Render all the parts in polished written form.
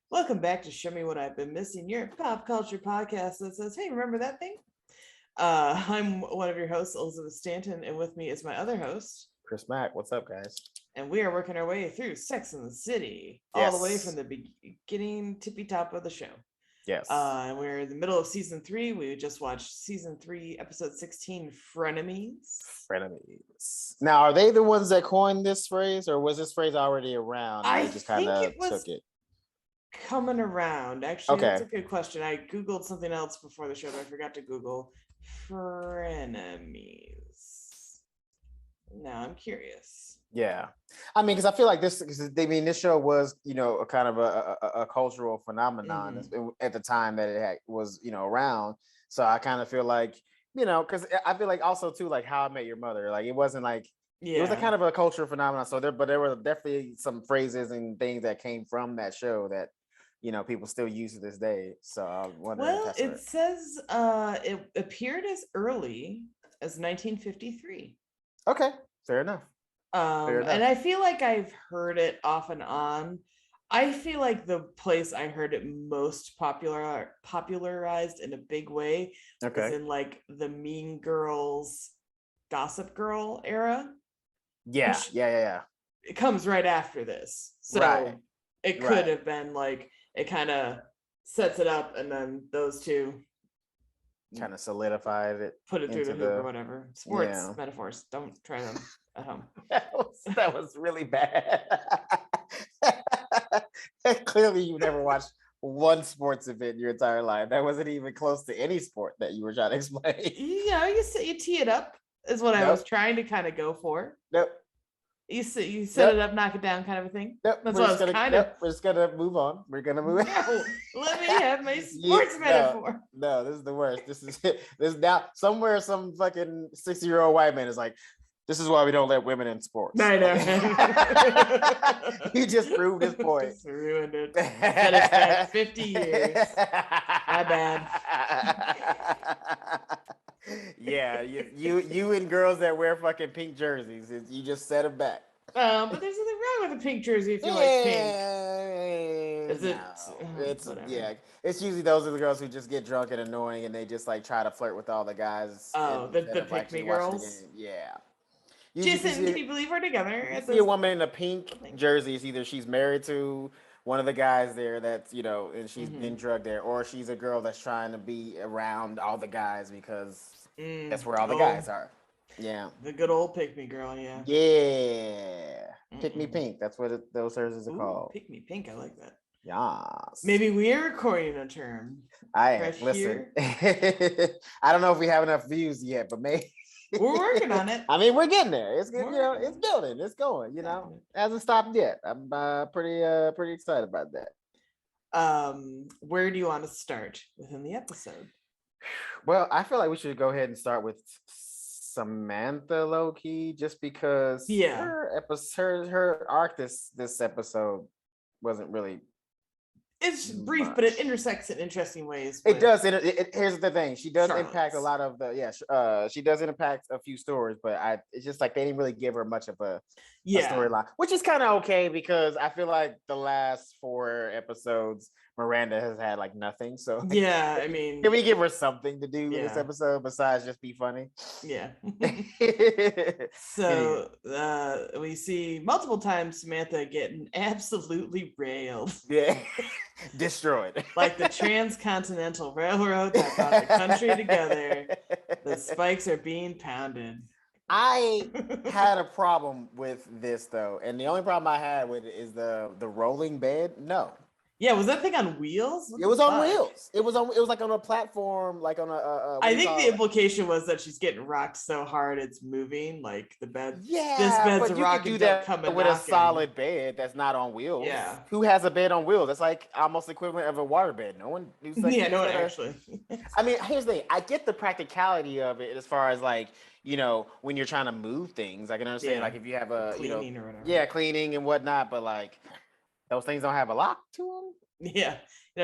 Welcome back to Show Me What I've Been Missing, your pop culture podcast that says, hey, remember that thing? I'm one of your hosts, Elizabeth Stanton, and with me is my other host, Chris Mack. What's up, guys? and we are working our way through Sex and the City, all the way from Yes. the beginning, tippy top of the show. Yes. And we're in the middle of season 3. We just watched season 3, episode 16, Frenemies. Frenemies. Now, are they the ones that coined this phrase, or was this phrase already around and I they just kind think it of was took it? coming around. Actually, that's Okay. a good question. I Googled something else before the show, but I forgot to Google frenemies. Now I'm curious. Yeah. I mean, because I feel like this show was, a kind of a cultural phenomenon at the time that it was, around. So I kind of feel like, because I feel like also too, like How I Met Your Mother, like it wasn't like, it was a kind of a cultural phenomenon. So there were definitely some phrases and things that came from that show that, people still use to this day. So I wonder if Well, that's it says it appeared as early as 1953. okay. Fair enough. Fair And enough. I feel like I've heard it off and on. I feel like the place I heard it most popularized in a big way was Okay. in like the Mean Girls, Gossip Girl era, Yeah. which Yeah. it comes right after this. So Right. it could Right. have been like it kind of sets it up, and then those two Kind of solidified it put it through the into hoop or the whatever. Sports yeah. metaphors. Don't try them at home. That was really bad. Clearly, you never watched one sports event in your entire life. That wasn't even close to any sport that you were trying to explain. Yeah, you tee it up is what I was trying to kind of go for. Nope. You set it up, knock it down, kind of a thing. Nope. That's what I was kind of. We're just gonna move on. We're gonna move. No, let me have my sports metaphor. No, this is the worst. This is now somewhere some fucking 60-year-old white man is like, this is why we don't let women in sports. I know. He just proved his point. Just ruined it. Set us back 50 years. My bad. Yeah, you and girls that wear fucking pink jerseys, you just set them back. But there's nothing wrong with a pink jersey if you like pink. Is it? It's whatever. yeah. It's usually those are the girls who just get drunk and annoying, and they just like try to flirt with all the guys. Oh, the pick me girls. Yeah. Jason, can you believe we're together? You see a woman in a pink jersey. It's either she's married to one of the guys there that's, and she's been drugged there, or she's a girl that's trying to be around all the guys because that's where all the guys are. Yeah. The good old pick me girl, yeah. Yeah. Pick me pink. That's what those jerseys are called. Pick me pink. I like that. Yes. Maybe we're coining a term. Listen. I don't know if we have enough views yet, but maybe. We're working on it. I mean, we're getting there. It's good, it's building, it's going, It hasn't stopped yet. I'm pretty excited about that. Where do you want to start within the episode? Well, I feel like we should go ahead and start with Samantha low-key, just because her arc this episode wasn't really. It's brief, but it intersects in interesting ways. It does. Here's the thing: she does impact a lot of the. She does impact a few stories, but it's just like they didn't really give her much of a storyline, which is kind of okay because I feel like the last 4 episodes, Miranda has had like nothing. So yeah, I mean, can we give her something to do in this episode besides just be funny? Yeah. So we see multiple times Samantha getting absolutely railed. Yeah. Destroyed. Like the Transcontinental Railroad that brought the country together. The spikes are being pounded. I had a problem with this though, and the only problem I had with it is the rolling bed. No. Yeah, was that thing on wheels? It was on wheels. It was like on a platform, like on a I think the implication was that she's getting rocked so hard it's moving, like the bed. Yeah, this bed's but a rock. You can do that with a solid bed that's not on wheels. Yeah. Who has a bed on wheels? That's like almost equivalent of a water bed. No one. Like, no one actually. I mean, here's the thing. I get the practicality of it as far as like, when you're trying to move things. I can understand like if you have a cleaning or whatever. Cleaning and whatnot, but like those things don't have a lock to them. Yeah,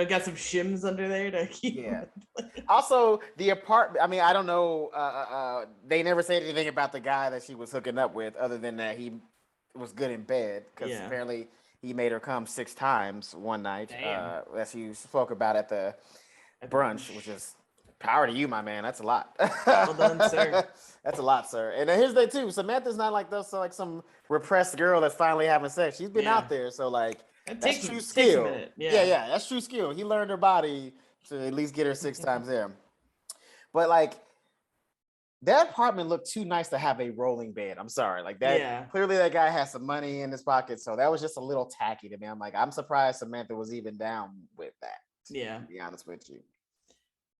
got some shims under there to keep. Yeah. Also, the apartment. I mean, I don't know. They never said anything about the guy that she was hooking up with, other than that he was good in bed because apparently he made her come 6 times one night. Damn. As you spoke about at the At the brunch, which is power to you, my man. That's a lot. Well done, sir. That's a lot, sir. And then here's the thing too. Samantha's not like those, like some repressed girl that's finally having sex. She's been out there, so like that's true skill. Takes a minute. Yeah, that's true skill. He learned her body to at least get her 6 times there. But like that apartment looked too nice to have a rolling bed. I'm sorry. Like that, clearly that guy has some money in his pocket. So that was just a little tacky to me. I'm like, I'm surprised Samantha was even down with that. Yeah. To be honest with you.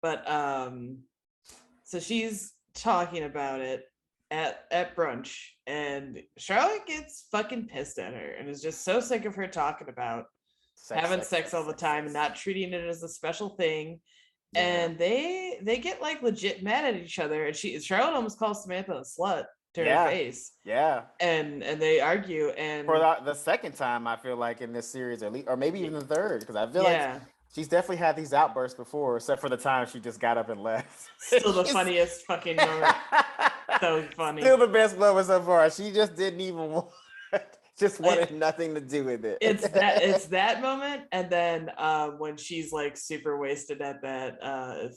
But so she's talking about it at brunch, and Charlotte gets fucking pissed at her and is just so sick of her talking about having sex all the time and not treating it as a special thing. And they get like legit mad at each other, and Charlotte almost calls Samantha a slut to her face. Yeah. And they argue, and for the second time, I feel like in this series, at least, or maybe even the third, because I feel like she's definitely had these outbursts before, except for the time she just got up and left. Still the funniest fucking moment. So funny. Still the best moment so far. She just didn't even want. Just wanted nothing to do with it. It's that moment, and then when she's like super wasted at that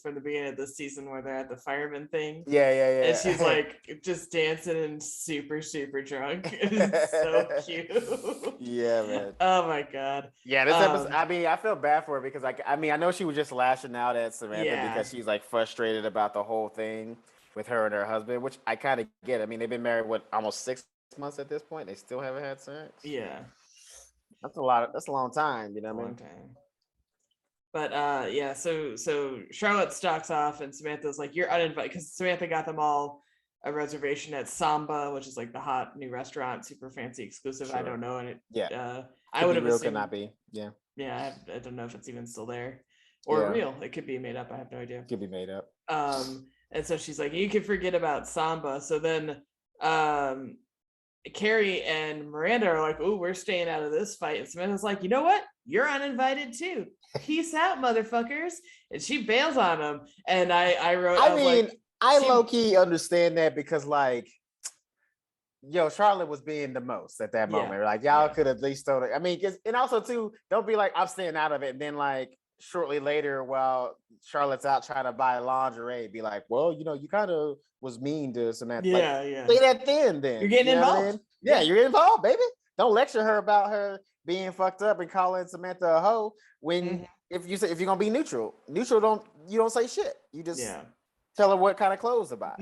from the beginning of the season where they're at the fireman thing. Yeah. And she's like just dancing and super drunk. It's so cute. Yeah, man. Oh my god. Yeah, this episode. I mean, I feel bad for her because I know she was just lashing out at Samantha because she's like frustrated about the whole thing with her and her husband, which I kind of get. I mean, they've been married almost 6 months at this point. They still haven't had sex. Yeah, that's a long time. You know what I mean? Time. But so Charlotte stalks off, and Samantha's like, "You're uninvited," because Samantha got them all a reservation at Samba, which is like the hot new restaurant, super fancy, exclusive. Sure. I don't know, and it I would have assumed, could not be. Yeah, I don't know if it's even still there or real. It could be made up. I have no idea. Could be made up. And so she's like, "You can forget about Samba." So then Carrie and Miranda are like, "Oh, we're staying out of this fight." And Samantha's like, "You know what? You're uninvited too. Peace out, motherfuckers." And she bails on them. And I wrote, I low-key understand that because like, Charlotte was being the most at that moment. Like y'all could at least throw it. I mean, and also too, don't be like, I'm staying out of it. And then like shortly later, while Charlotte's out trying to buy lingerie, be like, well, you kind of was mean to Samantha. Say that then. You're getting involved. I mean? Yeah, you're involved, baby. Don't lecture her about her being fucked up and calling Samantha a hoe when if you're gonna be neutral don't say shit. You just tell her what kind of clothes to buy.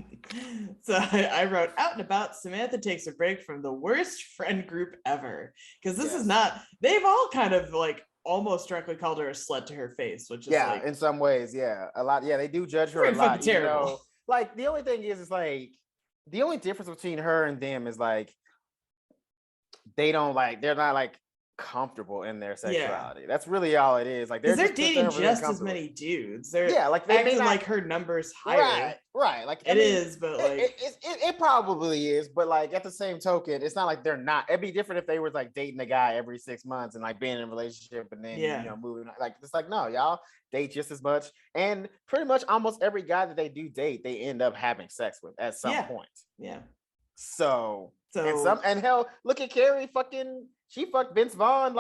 So I wrote, out and about, Samantha takes a break from the worst friend group ever, because this is not. They've all kind of like almost directly called her a slut to her face, which is like, in some ways, a lot. Yeah, they do judge her a lot. Terrible. Like the only thing is like the only difference between her and them is like they're not like comfortable in their sexuality. That's really all it is. Like they're dating just as many dudes. They're like they acting like her number's higher. Right. Like it is, but like it probably is. But like at the same token, it's not like they're not. It'd be different if they were like dating a guy every 6 months and like being in a relationship and then moving. Like it's like no, y'all date just as much, and pretty much almost every guy that they do date, they end up having sex with at some point. Yeah. So and hell, look at Carrie. She fucked Vince Vaughn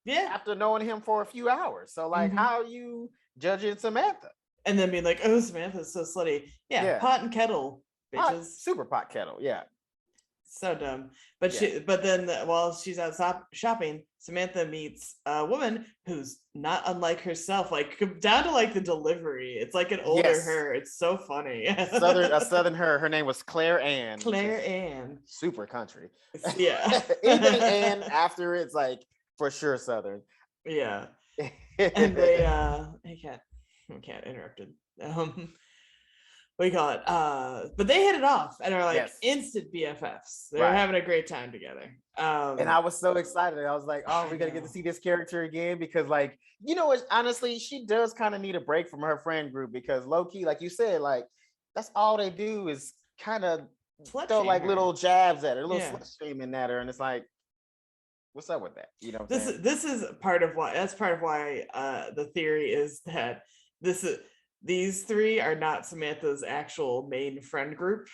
after knowing him for a few hours. So like, how are you judging Samantha? And then being like, oh, Samantha's so slutty. Yeah. Pot and kettle, bitches. Super pot kettle. Yeah. So dumb. But but then while she's out shopping, Samantha meets a woman who's not unlike herself, like down to like the delivery. It's like an older her. It's so funny. a southern her. Her name was Claire Ann. Super country. Yeah. Anything Ann after it's like for sure southern. Yeah. And they I can't interrupted. What do you call it? But they hit it off and are like instant BFFs. They're having a great time together. And I was so excited. I was like, oh, we're gonna get to see this character again because like, honestly, she does kind of need a break from her friend group because low key, like you said, like that's all they do is kind of throw like little jabs at her, little slut shaming at her, and it's like, what's up with that? This is part of why. That's part of why the theory is that these three are not Samantha's actual main friend group.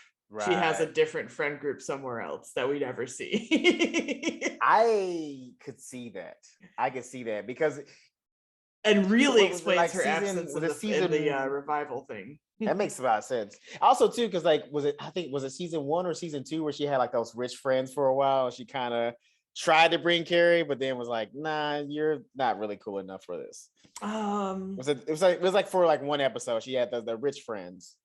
she has a Right. different friend group somewhere else that we never see. I could see that. I could see that because And really what was it explains like her season? absence Was in it the season? revival thing. That makes a lot of sense. Also, too, because like, was it? I think was it season 1 or season 2 where she had like those rich friends for a while? And she kind of tried to bring Carrie, but then was like, "Nah, you're not really cool enough for this." Um, Was it? It was like for like one episode. She had the rich friends.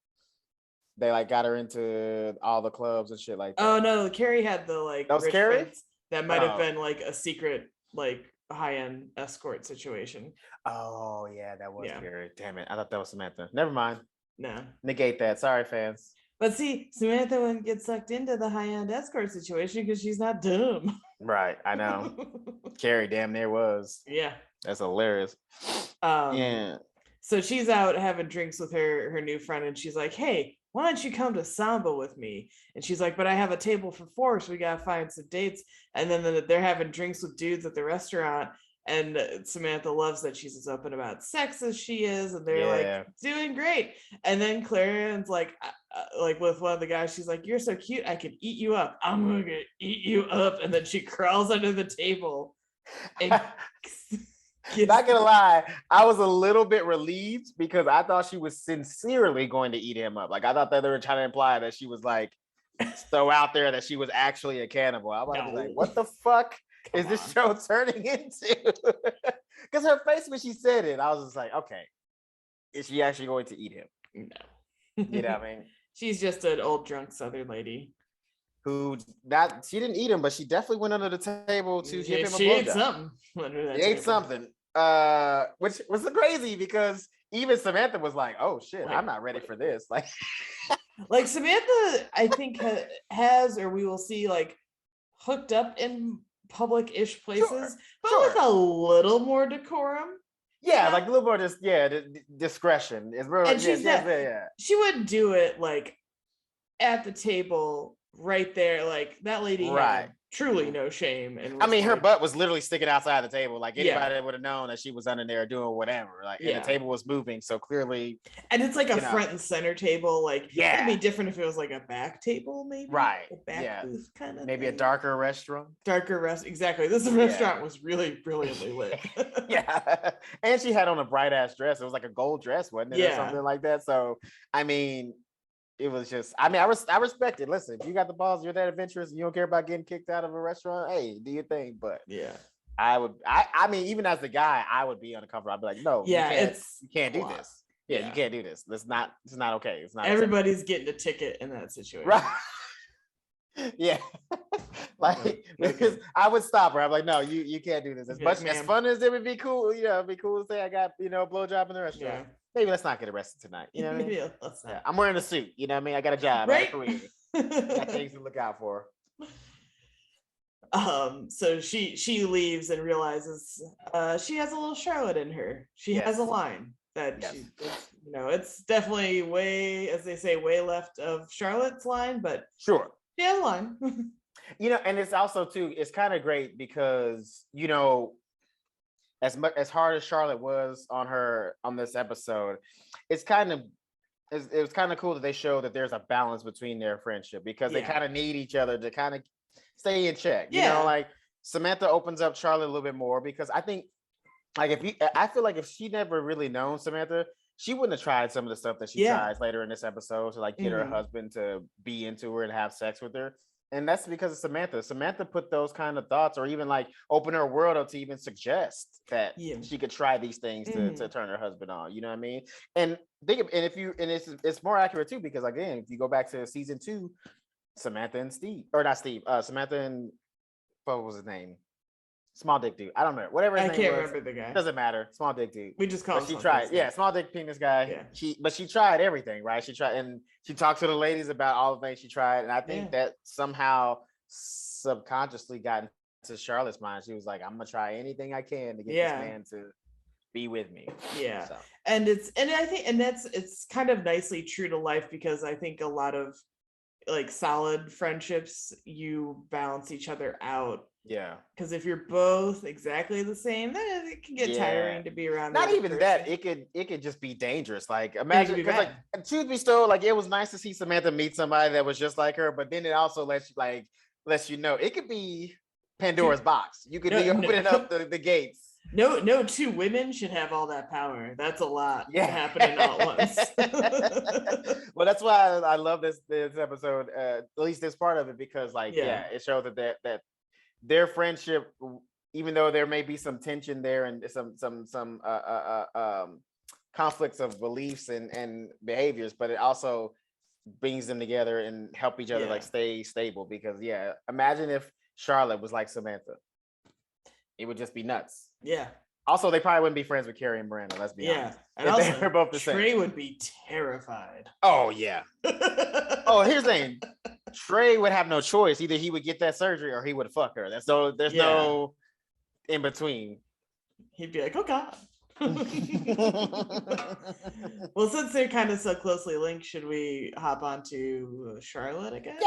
They like got her into all the clubs and shit like oh that. no, Carrie had the like That was rich Carrie. friends that might have Oh, been like a secret, like high-end escort situation. oh yeah, that was Yeah, Carrie. Damn it, I thought that was Samantha. Never mind. no. Negate that. Sorry, fans. But see, Samantha wouldn't get sucked into the high-end escort situation because she's not dumb. Right, I know. Carrie damn near was. Yeah. That's hilarious. Um, Yeah. so she's out having drinks with her new friend, and she's like, "Hey, why don't you come to Samba with me?" And she's like, "But I have a table for 4, so we gotta find some dates." And then they're having drinks with dudes at the restaurant, and Samantha loves that she's as open about sex as she is, and they're like Yeah. doing great. And then Clarence's like with one of the guys, she's like, "You're so cute, I could eat you up. I'm gonna eat you up." And then she crawls under the table and Not gonna lie, I was a little bit relieved because I thought she was sincerely going to eat him up. Like I thought that they were trying to imply that she was like so out there that she was actually a cannibal. I was like, what the fuck is this show turning into? Because her face when she said it, I was just like, okay, is she actually going to eat him? No. You know what I mean? She's just an old drunk Southern lady. Who that she didn't eat him, but she definitely went under the table to give him a blowjob. She ate something under that table. Ate something. Which was crazy because even Samantha was like, "Oh shit, Like, I'm not ready for this." Like Samantha, I think has, or we will see, like hooked up in public-ish places, but with a little more decorum. Yeah, like a little more just discretion is real. And yeah. She wouldn't do it like at the table right there. Like that lady had truly no shame. And I mean, her butt was literally sticking outside the table. Like anybody would have known that she was under there doing whatever. Like, and the table was moving, so clearly. And it's like a front and center table. Like, it'd be different if it was like a back table, maybe. Right. A back booth kind of. Maybe thing. A darker restaurant. Exactly. This restaurant was really brilliantly lit. Yeah, and she had on a bright ass dress. It was like a gold dress, wasn't it, or something like that? So, I mean. It was just, I mean, I respect it. Listen, if you got the balls, you're that adventurous, you don't care about getting kicked out of a restaurant, hey, do your thing. But I mean, even as the guy, I would be uncomfortable. I'd be like, no, you can't do this. Yeah, you can't do this. It's not okay. It's not. Everybody's getting a ticket in that situation. Right. Yeah. Like, because I would stop her. I'm like, no, you can't do this. As much as fun as it would be cool, it'd be cool to say I got, a blowjob in the restaurant. Yeah. Maybe let's not get arrested tonight. You know what I mean? I'm wearing a suit. You know what I mean? I got a job. Right? I got a career. Got things to look out for. So she leaves and realizes she has a little Charlotte in her. She has a line that it's definitely way, as they say, way left of Charlotte's line, but sure. She has a line. And it's also too, it's kind of great because, as hard as Charlotte was on this episode, it was kind of cool that they showed that there's a balance between their friendship because they kind of need each other to kind of stay in check. You know, like Samantha opens up Charlotte a little bit more because I think, like, I feel like if she never really known Samantha, she wouldn't have tried some of the stuff that she tries later in this episode to like get her husband to be into her and have sex with her. And that's because of Samantha. Samantha put those kind of thoughts, or even like open her world up to even suggest that she could try these things to turn her husband on. You know what I mean? And it's more accurate too, because again, if you go back to season 2, Samantha and Samantha and what was his name? Small dick dude. I don't know. Whatever his name was. I can't remember the guy. Doesn't matter. Small dick dude. We just call him. She tried. Yeah, small dick penis guy. Yeah. She tried everything, right? She tried, and she talked to the ladies about all the things she tried. And I think that somehow subconsciously got into Charlotte's mind. She was like, I'm gonna try anything I can to get this man to be with me. Yeah. So. And it's kind of nicely true to life, because I think a lot of like solid friendships, you balance each other out. Yeah. Because if you're both exactly the same, then it can get tiring to be around. Not the other even person. that. It could just be dangerous. Like, It imagine, could be because like, bad. truth be told, like, it was nice to see Samantha meet somebody that was just like her, but then it also lets you know it could be Pandora's box. You could be opening up the gates. No two women should have all that power. That's a lot happening all at once. Well, that's why I love this episode, at least this part of it, because it shows that their friendship, even though there may be some tension there and some conflicts of beliefs and behaviors, but it also brings them together and help each other like stay stable. Because imagine if Charlotte was like Samantha, it would just be nuts. Yeah. Also, they probably wouldn't be friends with Carrie and Miranda. Let's be honest. And also, they're both the Trey same. Would be terrified. Oh yeah. Oh, here's the thing. Trey would have no choice. Either he would get that surgery or he would fuck her. There's no in between. He'd be like, oh God. Well, since they're kind of so closely linked, should we hop on to Charlotte, I guess?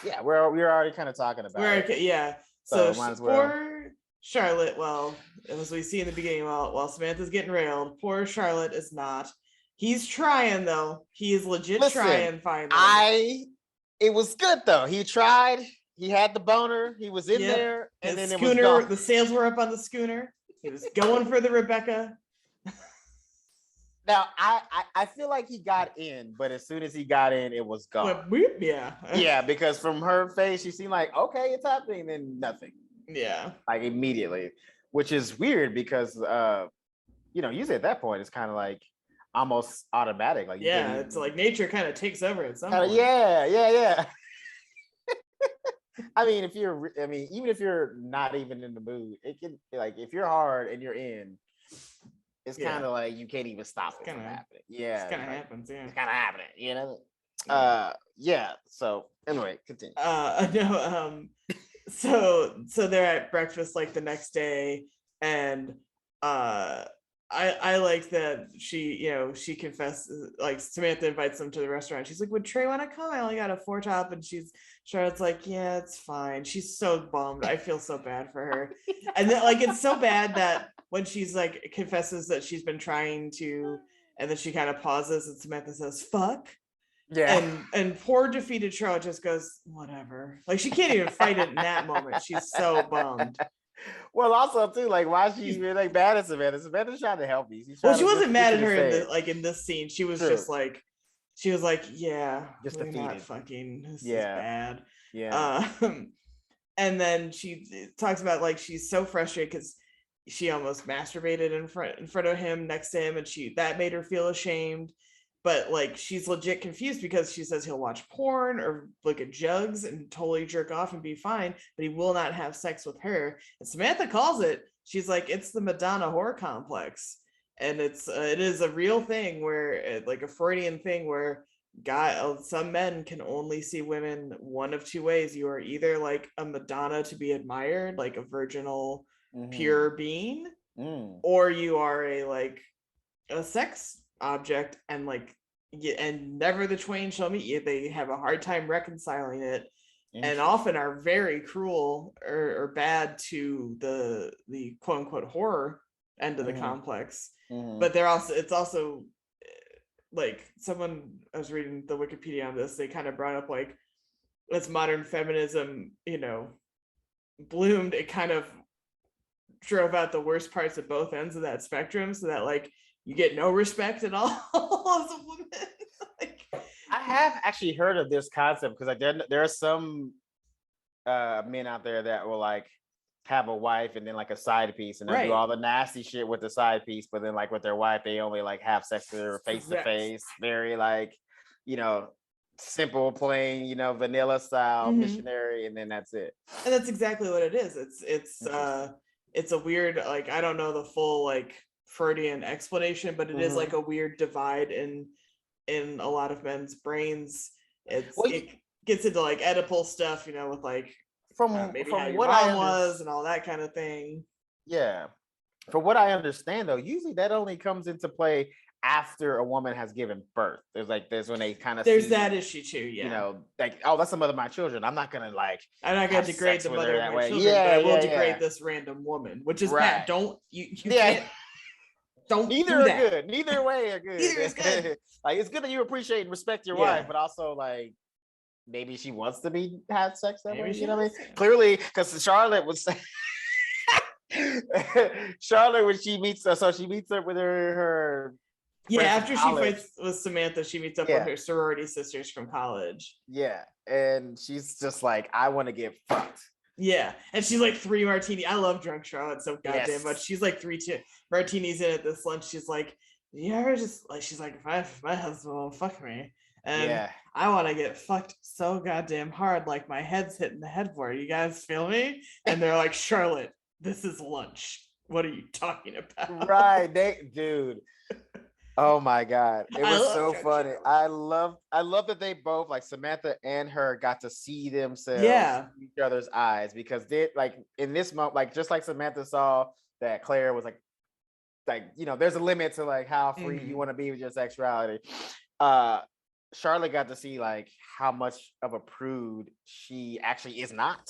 Yeah. We're already kind of talking about it. Yeah. So poor Charlotte, well, as we see in the beginning, while Samantha's getting railed, poor Charlotte is not. He's trying, though. He is legit trying, finally. It was good, though. He tried. He had the boner. He was in there. And then schooner, it was gone. The sails were up on the schooner. He was going for the Rebecca. Now, I feel like he got in, but as soon as he got in, it was gone. Yeah, because from her face, she seemed like, okay, it's happening, then nothing. Yeah. Like immediately, which is weird because, usually at that point, it's kind of like almost automatic. Like it's like nature kind of takes over at some point. Yeah. I mean, even if you're not even in the mood, it can, like, if you're hard and you're in, it's kind of like you can't even stop it from happening. Yeah, it kind of happens. Yeah, it's kind of happening. So anyway, continue. So they're at breakfast like the next day, and I like that she confesses, like Samantha invites them to the restaurant. She's like, would Trey want to come? I only got a 4-top, and Charlotte's like, yeah, it's fine. She's so bummed. I feel so bad for her. And then like it's so bad that when she's like confesses that she's been trying to, and then she kind of pauses and Samantha says, fuck. Yeah. And poor defeated Charlotte just goes, whatever. Like she can't even fight it in that moment. She's so bummed. Well, also too, like, why she's really like mad at Samantha? Samantha's trying to help me. She wasn't mad at her in this scene. She was just like, yeah, just defeated. Not fucking. This is bad. Yeah. And then she talks about like she's so frustrated because she almost masturbated in front of him, next to him, and that made her feel ashamed. But like she's legit confused because she says he'll watch porn or look at jugs and totally jerk off and be fine, but he will not have sex with her. And Samantha calls it. She's like, it's the Madonna whore complex, and it is a real thing where like a Freudian thing where some men can only see women one of two ways. You are either like a Madonna to be admired, like a virginal, pure being, or you are a sex object, and and never the twain shall meet. They have a hard time reconciling it, and often are very cruel or bad to the quote unquote horror end of the complex. But it's also like someone, I was reading the Wikipedia on this, they kind of brought up like as modern feminism bloomed, it kind of drove out the worst parts of both ends of that spectrum, so that like you get no respect at all as a woman. I have actually heard of this concept because there are some men out there that will like have a wife and then like a side piece, and they'll do all the nasty shit with the side piece, but then like with their wife they only like have sex with her face to face, very like simple, plain, vanilla style, missionary, and then that's it. And that's exactly what it is. It's a weird, like, I don't know the full like Freudian explanation, but it is like a weird divide in a lot of men's brains. It gets into like Oedipal stuff, with like maybe how your mom was and all that kind of thing. Yeah, from what I understand, though, usually that only comes into play after a woman has given birth. There's when they kind of There's see, that issue too. Yeah. you know, like, oh, that's the mother of my children. I'm not gonna like. I'm not gonna degrade the mother of my children, Yeah, but I will yeah, degrade this random woman, which is right. Pat. Don't you can't. Don't Neither do are that. good. Neither way are good. Neither is good. Like, it's good that you appreciate and respect your wife, but also like maybe she wants to have sex that way. You know what I mean? Clearly, because Charlotte would say Charlotte when she meets her, so she meets up with her after she fights with Samantha, she meets up with her sorority sisters from college. Yeah, and she's just like, I want to get fucked. Yeah, and she's like 3 martinis. I love drunk Charlotte so goddamn much. She's like 3 martinis in at this lunch. She's like, yeah, just like, she's like, if my husband won't fuck me, and I want to get fucked so goddamn hard, like my head's hitting the headboard. You guys feel me? And they're like, Charlotte, this is lunch. What are you talking about? Right, dude. Oh my god, it was so funny. I love that they both, like Samantha and her, got to see themselves in each other's eyes, because they, like, in this moment, like, just like Samantha saw that Claire was like you know, there's a limit to like how free you want to be with your sexuality. Charlotte got to see like how much of a prude she actually is not.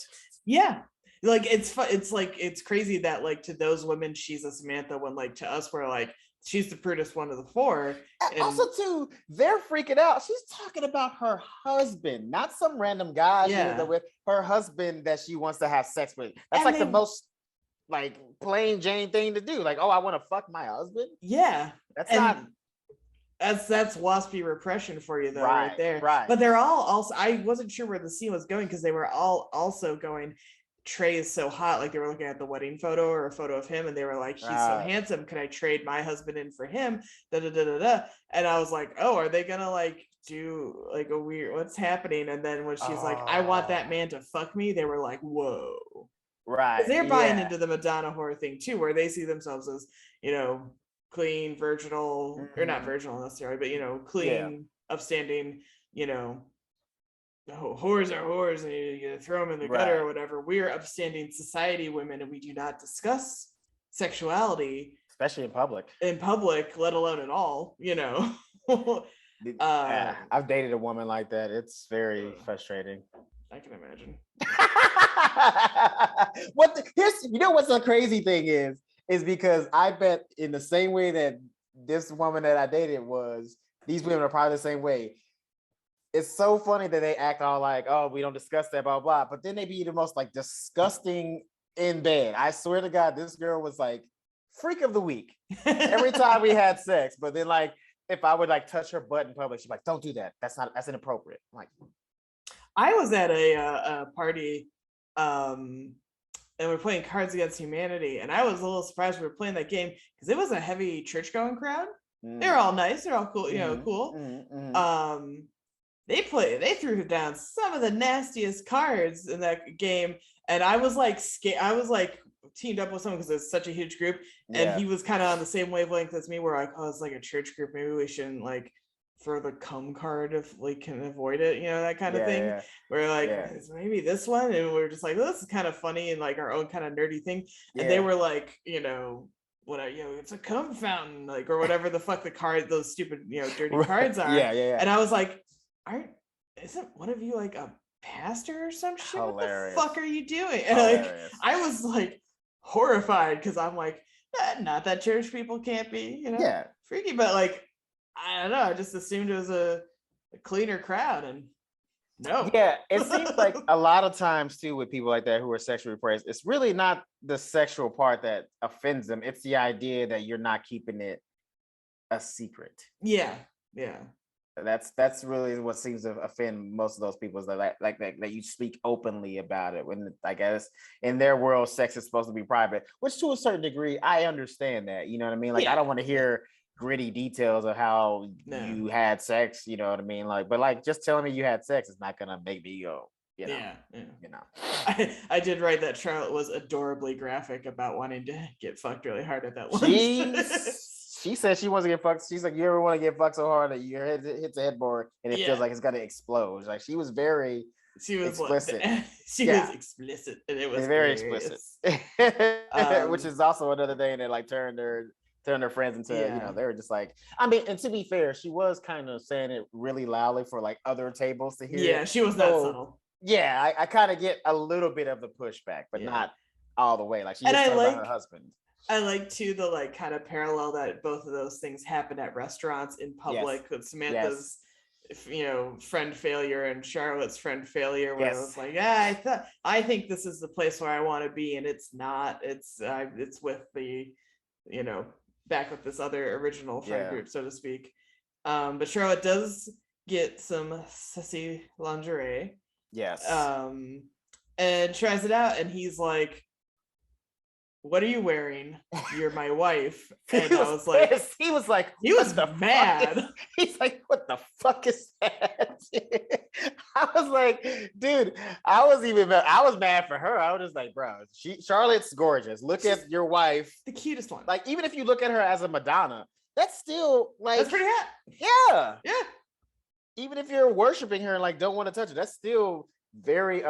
Yeah. Like it's like, it's crazy that like to those women she's a Samantha, when like to us we're like, she's the prudest one of the 4. And also too, they're freaking out. She's talking about her husband, not some random guy she ended up with. Her husband that she wants to have sex with. That's like the most like plain Jane thing to do. Like, oh, I want to fuck my husband. Yeah, that's waspy repression for you though, right there. Right. But they're all also, I wasn't sure where the scene was going, because they were all also going, Trey is so hot, like they were looking at the wedding photo or a photo of him, and they were like, he's so handsome, can I trade my husband in for him, and I was like, oh, are they gonna like do like a weird, what's happening? And then when she's like, I want that man to fuck me, they were like, whoa. Right, they're buying into the Madonna whore thing too, where they see themselves as, you know, clean, virginal, or not virginal necessarily, but, you know, clean, upstanding, you know, whores are whores, and you throw them in the gutter or whatever. We're upstanding society women, and we do not discuss sexuality, especially in public, let alone at all, you know. I've dated a woman like that. It's very frustrating. I can imagine. You know what's the crazy thing is because I bet in the same way that this woman that I dated was, these women are probably the same way. It's so funny that they act all like, oh, we don't discuss that, blah, blah, but then they be the most like disgusting in bed. I swear to God, this girl was like freak of the week every time we had sex. But then like, if I would like touch her butt in public, she's like, don't do that. That's inappropriate. I'm like, I was at a party, and we're playing Cards Against Humanity, and I was a little surprised we were playing that game because it was a heavy church-going crowd. They're all nice, they're all cool, you know, cool. They threw down some of the nastiest cards in that game, and I was like scared. I was like teamed up with someone because it's such a huge group, and he was kind of on the same wavelength as me, where like, oh, it's like a church group, maybe we shouldn't like for the cum card if we can avoid it, you know, that kind of thing. We're like, maybe this one, and we're just like, oh, this is kind of funny and like our own kind of nerdy thing. And they were like, you know, it's a cum fountain, like, or whatever the fuck the card, those stupid, you know, dirty cards are. And I was like, isn't one of you like a pastor or some shit? Hilarious. What the fuck are you doing? And like, I was like horrified because I'm like, not that church people can't be, you know, freaky, but like, I don't know, I just assumed it was a cleaner crowd, and no. Yeah, it seems like a lot of times too with people like that who are sexually repressed, it's really not the sexual part that offends them. It's the idea that you're not keeping it a secret. Yeah. That's really what seems to offend most of those people, is that you speak openly about it, when I guess in their world sex is supposed to be private, which to a certain degree I understand that, you know what I mean? Like I don't want to hear gritty details of how you had sex, you know what I mean? Like, but like just telling me you had sex is not gonna make me go, you know. You know. I did write that Charlotte was adorably graphic about wanting to get fucked really hard at that lunch. She said she wants to get fucked. She's like, you ever want to get fucked so hard that your head hits the headboard and it feels like it's gonna explode? Like she was very she was explicit. she was explicit, and it was very hilarious. explicit. Which is also another thing that like turned her friends into, they were just like, I mean, and to be fair, she was kind of saying it really loudly for like other tables to hear. Yeah, she was not subtle. Yeah, I kind of get a little bit of the pushback, but not all the way. Like she just talking about her husband. I like too the like kind of parallel that both of those things happen at restaurants in public with Samantha's friend failure and Charlotte's friend failure, where it was like, I think this is the place where I want to be, and it's not. It's with the back with this other original friend group, so to speak. But Charlotte does get some sexy lingerie. Yes. And tries it out, and he's like, "What are you wearing? You're my wife." And I was like, he was mad. He's like, "What the fuck is that?" I was like, dude, I was mad for her. I was just like, bro, Charlotte's gorgeous. She's at your wife, the cutest one. Like, even if you look at her as a Madonna, that's still like, that's pretty hot. Yeah. Even if you're worshiping her and like don't want to touch her, that's still very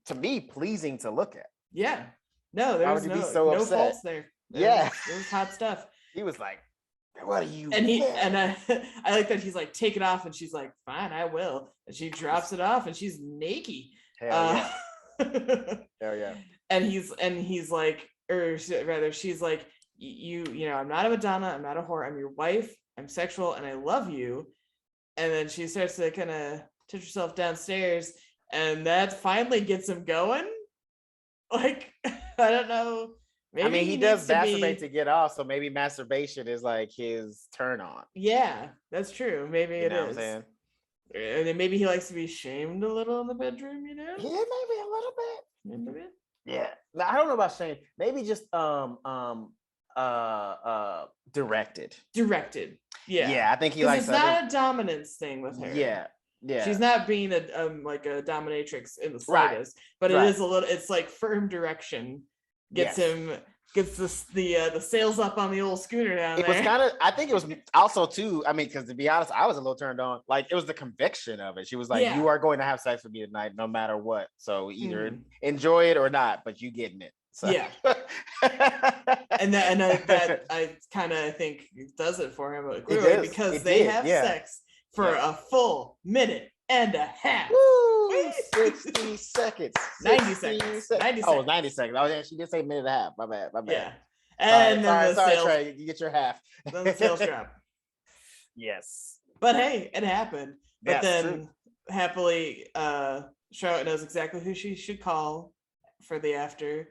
to me pleasing to look at. Yeah. No, there was no faults there. It was hot stuff. He was like, "What are you?" And I like that he's like, "Take it off," and she's like, "Fine, I will." And she drops it off, and she's naked. Hell yeah. And he's like, or rather, she's like, I'm not a Madonna, I'm not a whore, I'm your wife, I'm sexual, and I love you. And then she starts to kind of touch herself downstairs, and that finally gets him going. Like, I don't know. Maybe he does masturbate to get off, so maybe masturbation is like his turn on. Yeah, that's true. Maybe it is. What I'm saying? And then maybe he likes to be shamed a little in the bedroom, Yeah, maybe a little bit. Maybe a bit. Yeah. Now, I don't know about shame. Maybe just directed. Yeah, I think he likes. It's not a dominance thing with her. Yeah. She's not being a dominatrix in the slightest, but it is a little. It's like firm direction gets the sails up on the old schooner down there. It was kind of. I think it was also too. I mean, because to be honest, I was a little turned on. Like, it was the conviction of it. She was like, "You are going to have sex with me tonight, no matter what. So either enjoy it or not, but you getting it." So. Yeah. that I kind of think does it for him, clearly, because they have sex for a full minute and a half. Woo! 60 seconds. 90 seconds. 90 seconds. Oh, 90 seconds. Oh, yeah, she did say minute and a half. My bad. Yeah. And then sorry, Trey, you get your half. Then the sales drop. Yes. But hey, it happened. But then true. Happily, Charlotte knows exactly who she should call for the after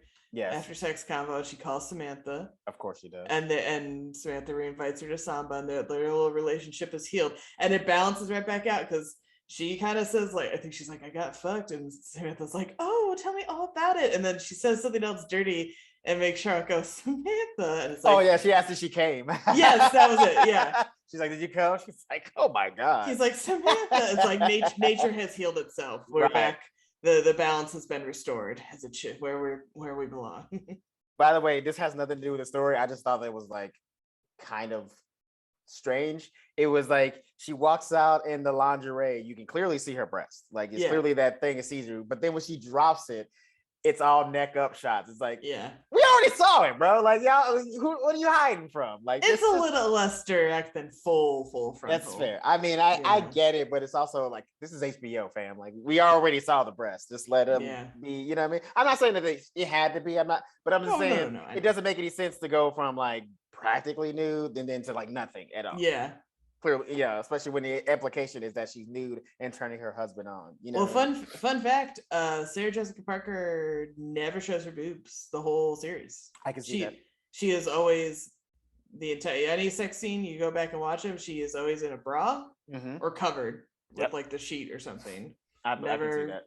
sex convo. She calls Samantha. Of course she does. And Samantha reinvites her to Samba, and their little relationship is healed. And it balances right back out, because she kind of says, like, I think she's like, "I got fucked," and Samantha's like, "Oh, tell me all about it." And then she says something else dirty and makes Charlotte go, "Samantha." And it's like, oh yeah, she asked if she came. Yes, that was it. Yeah. She's like, "Did you come?" She's like, "Oh my God." He's like, "Samantha." It's like nature has healed itself. We're back. The balance has been restored as it should, where we belong. By the way, this has nothing to do with the story. I just thought it was like kind of strange. It was like she walks out in the lingerie, you can clearly see her breast. Like, it's clearly that thing is see-through. But then when she drops it, it's all neck up shots. It's like, we already saw it, bro. Like, y'all, what are you hiding from? Like, it's a little less direct than full frontal. That's fair. I mean, I get it, but it's also like, this is HBO, fam. Like, we already saw the breast. Just let them be. You know what I mean? I'm not saying that it had to be. I'm not, but I'm just saying it doesn't make any sense to go from like practically nude and then to like nothing at all. Yeah. Clearly, especially when the implication is that she's nude and turning her husband on. You know. Well, fun fact: Sarah Jessica Parker never shows her boobs the whole series. I can see that. She is always the entire any sex scene. You go back and watch them. She is always in a bra or covered with like the sheet or something. I can see that.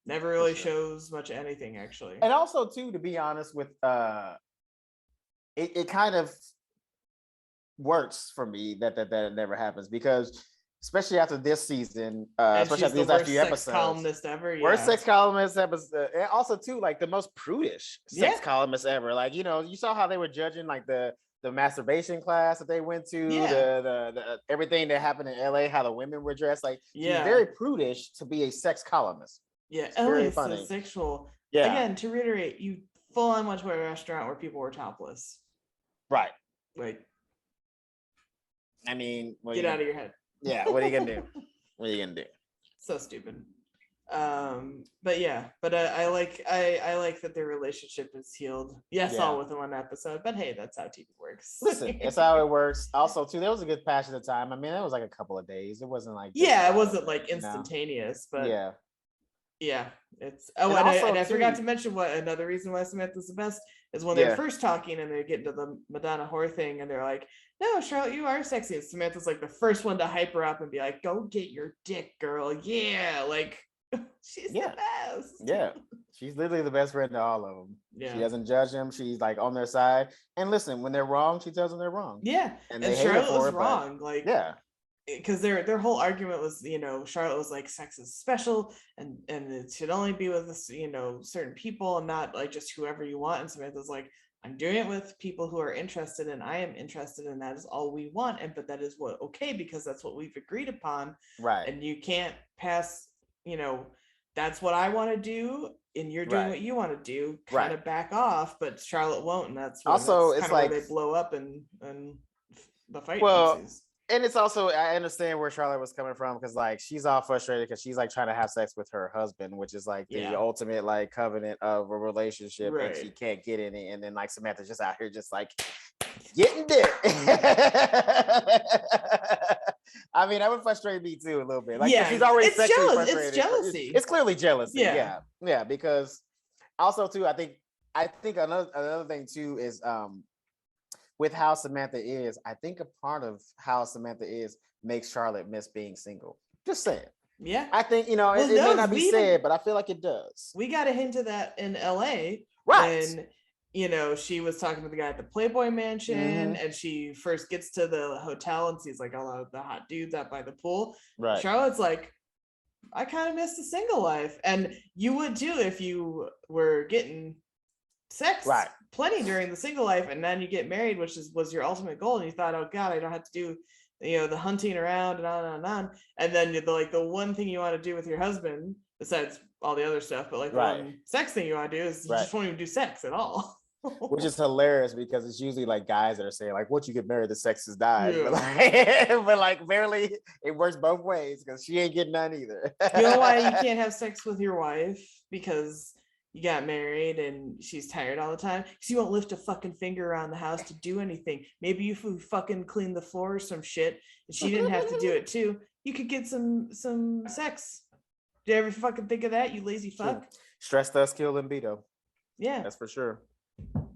Never really shows much anything, actually. And also, too, to be honest, with it kind of works for me that never happens, because especially after this season, especially after these last few episodes, columnist ever, worst sex columnist episode, and also too like the most prudish sex columnist ever. Like, you saw how they were judging like the masturbation class that they went to, the everything that happened in LA, how the women were dressed. Like, she's very prudish to be a sex columnist. Yeah, It's Ellie very is so funny. sexual. Yeah, Again, to reiterate, you full on went to a restaurant where people were topless. right. Like, I mean, what are get you out gonna of do? your head. Yeah, what are you gonna do? What are you gonna do? So stupid. But yeah, but I like that their relationship is healed. Yes, Yeah. all within one episode, but hey, that's how TV works. Listen, that's how it works. Also, too, there was a good patch at the time. I mean, it was like a couple of days. It wasn't like just Yeah, it right wasn't away, like you know? instantaneous, but Yeah. yeah, it's And and also, I forgot too, to mention what another reason why Samantha's the best is when they're yeah, first talking and they get into the Madonna whore thing and they're like, "No, Charlotte, you are sexy." And Samantha's like the first one to hype her up and be like, "Go get your dick, girl." Yeah, like she's the yeah, best. yeah. She's literally the best friend to all of them. She Yeah. doesn't judge them. She's like on their side. And listen, when they're wrong, she tells them they're wrong. Yeah, And and they hate her Charlotte for was it, but wrong. Like yeah, because their whole argument was, you know, Charlotte was like sex is special and it should only be with this, you know, certain people and not like just whoever you want. And Samantha's like, I'm doing it with people who are interested and I am interested and that is all we want. And but that is what okay, because that's what we've agreed upon. right, And you can't pass, you know, that's what I want to do and you're doing right, what you want to do, kind right. of back off, but Charlotte won't, and that's Also, it's kind of where like, they blow up and the fight well, ensues. and it's also, I understand where Charlotte was coming from because like she's all frustrated because she's like trying to have sex with her husband, which is like the Yeah. ultimate like covenant of a relationship, and she Right. can't get in it. And then like Samantha's just out here just like getting dick. I mean, that would frustrate me too a little bit. Like, Yeah, she's already it's sexually jealous. frustrated. It's jealousy. It's clearly jealousy. Yeah. Yeah, yeah. Because also too, I think another thing too is with how Samantha is, I think a part of how Samantha is makes Charlotte miss being single. Just saying. Yeah. I think, you know, Well, it no, may not be said, but I feel like it does. We got a hint of that in LA Right. when, you know, she was talking to the guy at the Playboy Mansion and she first gets to the hotel and sees like all of the hot dudes out by the pool. Right. Charlotte's like, I kind of missed a single life. And you would too if you were getting sex plenty during the single life and then you get married, which was your ultimate goal, and you thought, oh god, I don't have to do, you know, the hunting around and on and on and on. And then the one thing you want to do with your husband besides all the other stuff, but like the one sex thing you want to do is you just won't even do sex at all. Which is hilarious because it's usually like guys that are saying like, once you get married, the sex is died. Yeah. But like barely, it works both ways because she ain't getting none either. You know why you can't have sex with your wife? Because you got married and she's tired all the time, because you won't lift a fucking finger around the house to do anything. Maybe you fucking clean the floor or some shit and she didn't have to do it too. You could get some sex. Did you ever fucking think of that, you lazy fuck? True. Stress does kill libido. Yeah, that's for sure.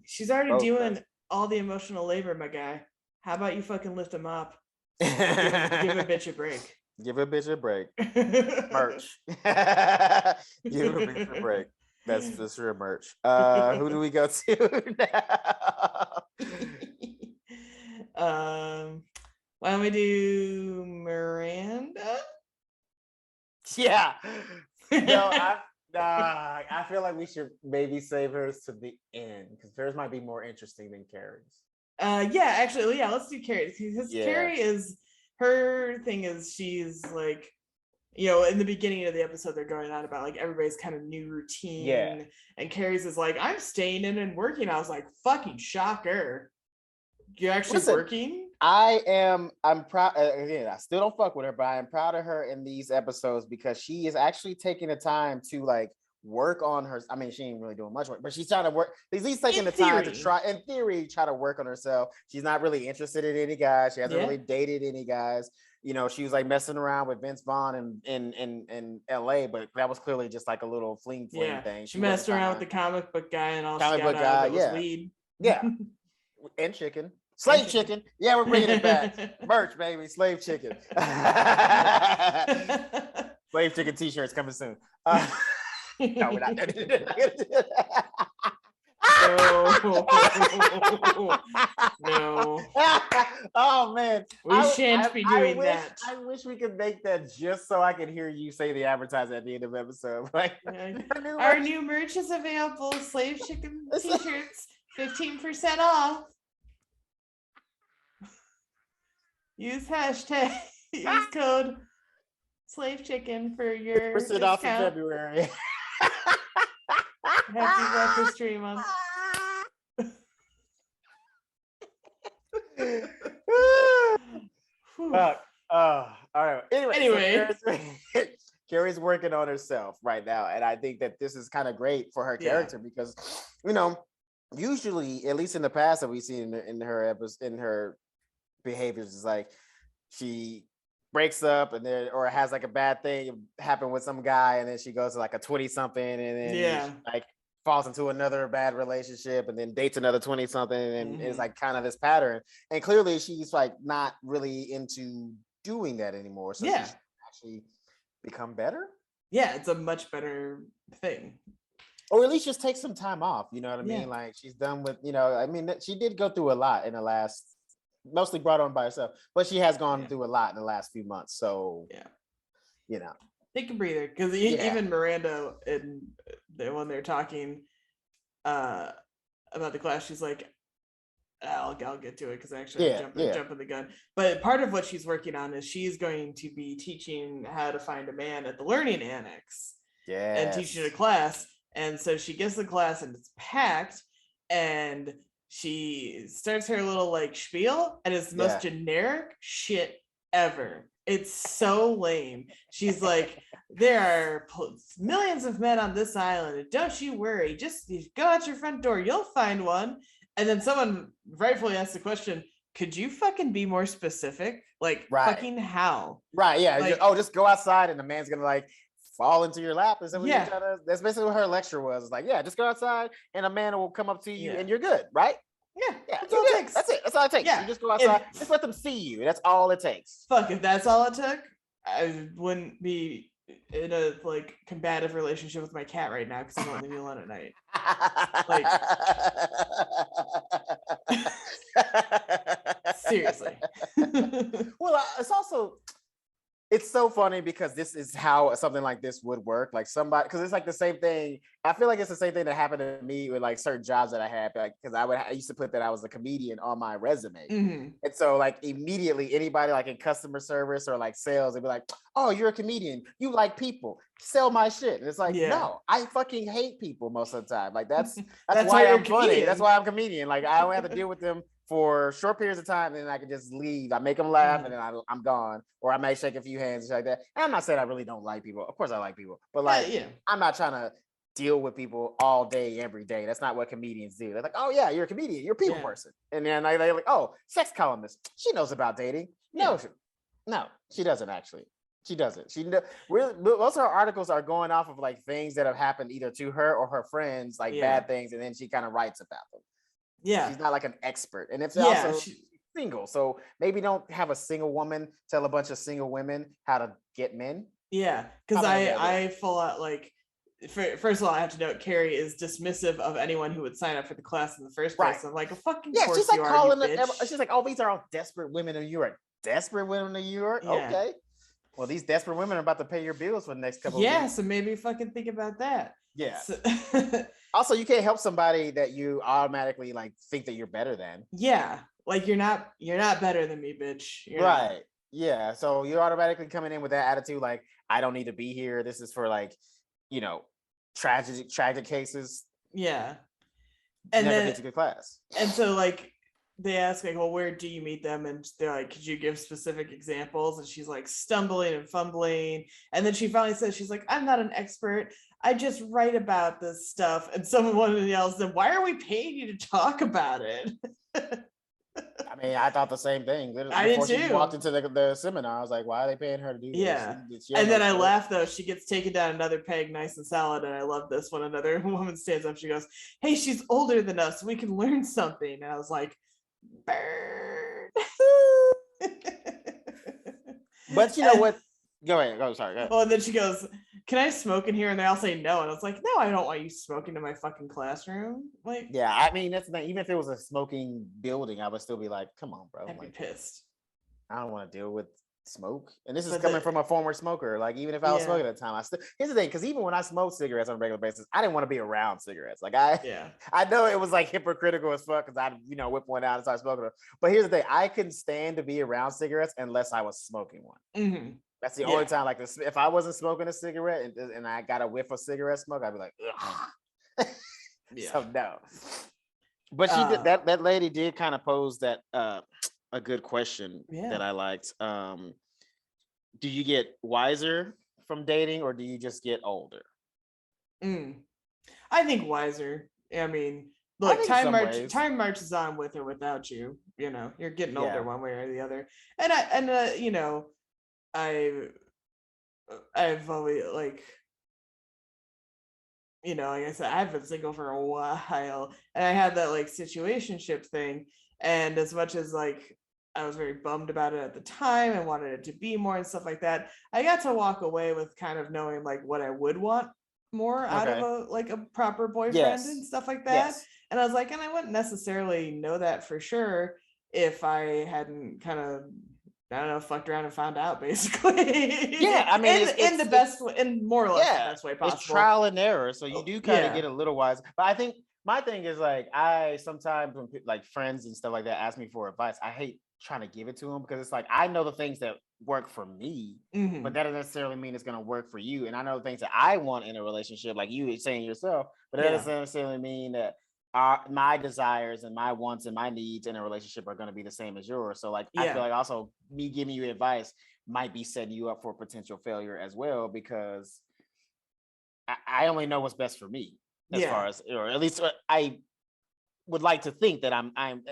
She's already doing all the emotional labor, my guy. How about you fucking lift him up? Give a bitch a break. Give a bitch a break. Merch. Give a bitch a break. That's for sure merch. Who do we go to now? Why don't we do Miranda? Yeah. No, I feel like we should maybe save hers to the end because hers might be more interesting than Carrie's. Yeah, actually, yeah, let's do Carrie because Carrie is, her thing is she's like, you know, in the beginning of the episode they're going on about like everybody's kind of new routine, and Carrie's is like, I'm staying in and working. I was like, fucking shocker, you're actually working. I'm proud. Again, I still don't fuck with her, but I am proud of her in these episodes because she is actually taking the time to like work on her. I mean, she ain't really doing much work, but she's trying to work. At least taking the time to try, in theory, try to work on herself. She's not really interested in any guys. She hasn't really dated any guys. You know, she was like messing around with Vince Vaughn in LA, but that was clearly just like a little fling thing. She messed around with the comic book guy and all comic book guy, was weed. Yeah, and chicken. Slave chicken. Yeah, we're bringing it back. Merch, baby. Slave chicken. Slave chicken t-shirts coming soon. No, we're not. No. Oh man. We shan't be doing that. I wish we could make that just so I could hear you say the advertisement at the end of the episode. Like, our new merch is available. Slave chicken t-shirts, 15% off. Use hashtag, use code slave chicken for your % off in discount. February. Happy Black History Month. Fuck. All right. Anyway. So Carrie's working on herself right now, and I think that this is kind of great for her character because, usually, at least in the past that we've seen in her behaviors, is like she breaks up and then or has like a bad thing happen with some guy, and then she goes to like a 20-something, and then she, like falls into another bad relationship, and then dates another 20-something, and it's like kind of this pattern. And clearly, she's like not really into doing that anymore. So she should actually become better. Yeah, it's a much better thing. Or at least just take some time off. You know what I mean? Like she's done with, I mean, she did go through a lot in the last, mostly brought on by herself, but she has gone through a lot in the last few months. So, take a breather. Because even Miranda, when they're talking about the class, she's like, I'll get to it because actually I'm jumping the gun. But part of what she's working on is she's going to be teaching how to find a man at the Learning Annex and teaching a class. And so she gets the class and it's packed, and she starts her little like spiel, and it's the most generic shit ever. It's so lame. She's like, there are millions of men on this island, and don't you worry, just go out your front door, you'll find one. And then someone rightfully asked the question, could you fucking be more specific? Like, fucking how? Right, yeah. Like, just go outside and the man's gonna like fall into your lap. Is that what that's basically what her lecture was. It's like, just go outside and a man will come up to you and you're good, right? Yeah, that's all it takes. That's it. That's all it takes. You just go outside, just let them see you. That's all it takes. Fuck, if that's all it took, I wouldn't be in a like combative relationship with my cat right now because I won't leave me alone at night. Like, seriously. Well, it's so funny because this is how something like this would work. Like somebody, because it's like the same thing. I feel like it's the same thing that happened to me with like certain jobs that I had. Like, because I used to put that I was a comedian on my resume, and so like immediately anybody like in customer service or like sales, they'd be like, "Oh, you're a comedian. You like people. Sell my shit." And it's like, no, I fucking hate people most of the time. Like that's why I'm funny. That's why I'm a comedian. Like I don't have to deal with them for short periods of time, and then I can just leave. I make them laugh, and then I'm gone. Or I may shake a few hands and shit like that. And I'm not saying I really don't like people. Of course I like people. But like, I'm not trying to deal with people all day, every day. That's not what comedians do. They're like, oh yeah, you're a comedian. You're a people person. And then they're like, oh, sex columnist. She knows about dating. No, she doesn't actually. She doesn't. Most of her articles are going off of like things that have happened either to her or her friends, like bad things. And then she kind of writes about them. Yeah, she's not like an expert, and it's also single, so maybe don't have a single woman tell a bunch of single women how to get men. Yeah, because I full out like, first of all, I have to note Carrie is dismissive of anyone who would sign up for the class in the first place. I'm like, a fucking course she's like you calling are, she's like, oh, these are all desperate women in New York. Desperate women in New York. Okay, well, these desperate women are about to pay your bills for the next couple of weeks. So maybe fucking think about that. Also, you can't help somebody that you automatically like think that you're better than. Like you're not better than me, bitch. Right. Yeah. So you're automatically coming in with that attitude, like, I don't need to be here. This is for like, tragic cases. Yeah. And never get to good class. And so like they ask like, well, where do you meet them? And they're like, could you give specific examples? And she's like stumbling and fumbling. And then she finally says, she's like, I'm not an expert. I just write about this stuff. And someone yells, then why are we paying you to talk about it? I mean, I thought the same thing. I did too. She walked into the seminar, I was like, why are they paying her to do this? And then I laughed though. She gets taken down another peg, nice and solid. And I love this when another woman stands up. She goes, hey, she's older than us. We can learn something. And I was like, bird. But you know what? Go ahead. Go ahead. Well, and then she goes, can I smoke in here? And they all say no. And I was like, no, I don't want you smoking in my fucking classroom. Like, yeah, I mean, that's not, even if it was a smoking building, I would still be like, come on, bro. I'd be pissed. I don't want to deal with smoke. And this is coming from a former smoker. Like, even if I was smoking at the time, here's the thing, because even when I smoked cigarettes on a regular basis, I didn't want to be around cigarettes. Like I know it was like hypocritical as fuck because I whip one out and start smoking them. But here's the thing, I couldn't stand to be around cigarettes unless I was smoking one. That's the only time. Like this, if I wasn't smoking a cigarette and I got a whiff of cigarette smoke, I'd be like, ugh. So no. But she did that lady did kind of pose that a good question that I liked. Do you get wiser from dating or do you just get older? I think wiser. I mean, look, time marches on with or without you. You know, you're getting older one way or the other. And you know, I've always like, you know, like I said, I've been single for a while, and I had that like situationship thing. And as much as like I was very bummed about it at the time and wanted it to be more and stuff like that, I got to walk away with kind of knowing like what I would want more out of a proper boyfriend and stuff like that. And I was like, and I wouldn't necessarily know that for sure if I hadn't kind of, I don't know, fucked around and found out, basically. Yeah, I mean, in the best way, in more or less the best way possible. It's trial and error, so you do kind of get a little wise. But I think my thing is like, I sometimes when like friends and stuff like that ask me for advice, I hate trying to give it to them because it's like I know the things that work for me, but that doesn't necessarily mean it's going to work for you. And I know the things that I want in a relationship, like you saying yourself, but that doesn't necessarily mean that my desires and my wants and my needs in a relationship are going to be the same as yours. So like I feel like also me giving you advice might be setting you up for potential failure as well, because I only know what's best for me as far as, or at least I would like to think that I'm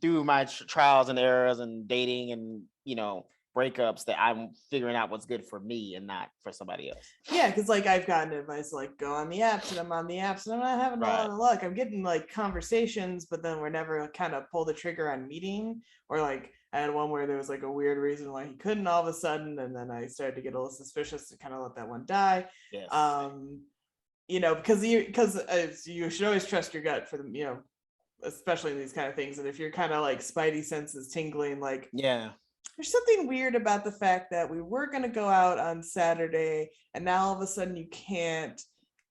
through my trials and errors and dating and, you know, breakups, that I'm figuring out what's good for me and not for somebody else. Yeah, because like I've gotten advice like go on the apps, and I'm on the apps and I'm not having a lot of luck. I'm getting like conversations, but then we're never kind of pull the trigger on meeting. Or like I had one where there was like a weird reason why he couldn't all of a sudden, and then I started to get a little suspicious to kind of let that one die. You know, because you should always trust your gut for them, you know, especially in these kind of things. And if you're kind of like spidey senses tingling, like there's something weird about the fact that we were going to go out on Saturday and now all of a sudden you can't,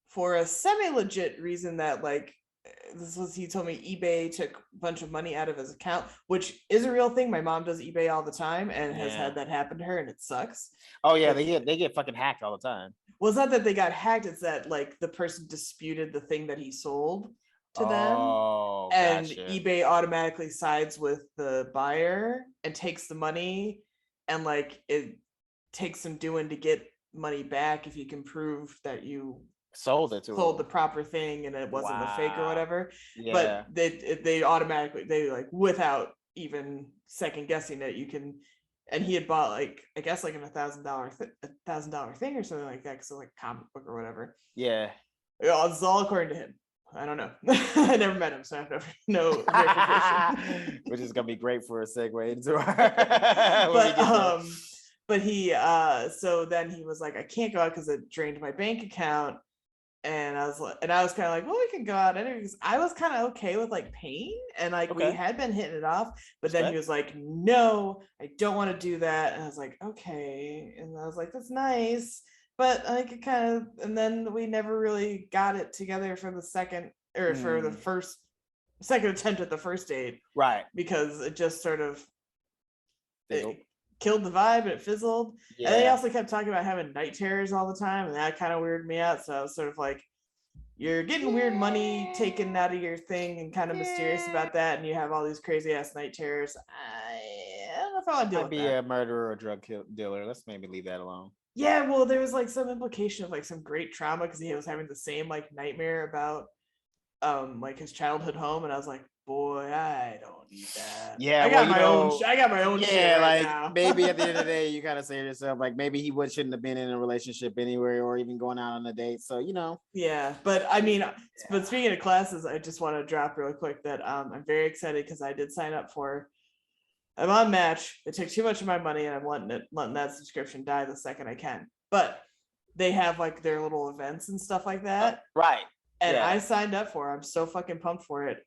for a semi-legit reason that like, he told me eBay took a bunch of money out of his account, which is a real thing. My mom does eBay all the time and has had that happen to her, and it sucks. Oh yeah, they get fucking hacked all the time. Well, it's not that they got hacked, it's that like the person disputed the thing that he sold to them, and eBay automatically sides with the buyer and takes the money, and like it takes some doing to get money back if you can prove that you sold the proper thing and it wasn't the fake or whatever. But they automatically, they like without even second guessing it, you can. And he had bought like, I guess like $1,000 thing or something like that, because it's like a comic book or whatever. It's all according to him. I don't know. I never met him, so I have no verification. Which is gonna be great for a segue into our but he so then he was like, I can't go out because it drained my bank account. And I was kind of like, well, we can go out anyway, because I was kind of okay with like pain, and like we had been hitting it off, but then he was like, no, I don't want to do that. And I was like, okay. And I was like, that's nice. But like it kind of, and then we never really got it together for the second, or for the second attempt at the first date. Right. Because it just sort of it killed the vibe and it fizzled. And they also kept talking about having night terrors all the time, and that kind of weirded me out. So I was sort of like, you're getting weird money taken out of your thing and kind of mysterious about that, and you have all these crazy ass night terrors. I don't know if I want to deal with that. Be a murderer or drug dealer. Let's maybe leave that alone. Yeah, well, there was like some implication of like some great trauma because he was having the same like nightmare about like his childhood home, and I was like, boy, I don't need that. Yeah, I got my own shit right like now. Maybe at the end of the day, you kind of say to yourself, like maybe he shouldn't have been in a relationship anywhere or even going out on a date. So you know. Yeah, but I mean, but speaking of classes, I just want to drop really quick that I'm very excited because I did sign up for. I'm on Match. They took too much of my money, and I'm letting that subscription die the second I can. But they have like their little events and stuff like that. Right. And I signed up for it. I'm so fucking pumped for it.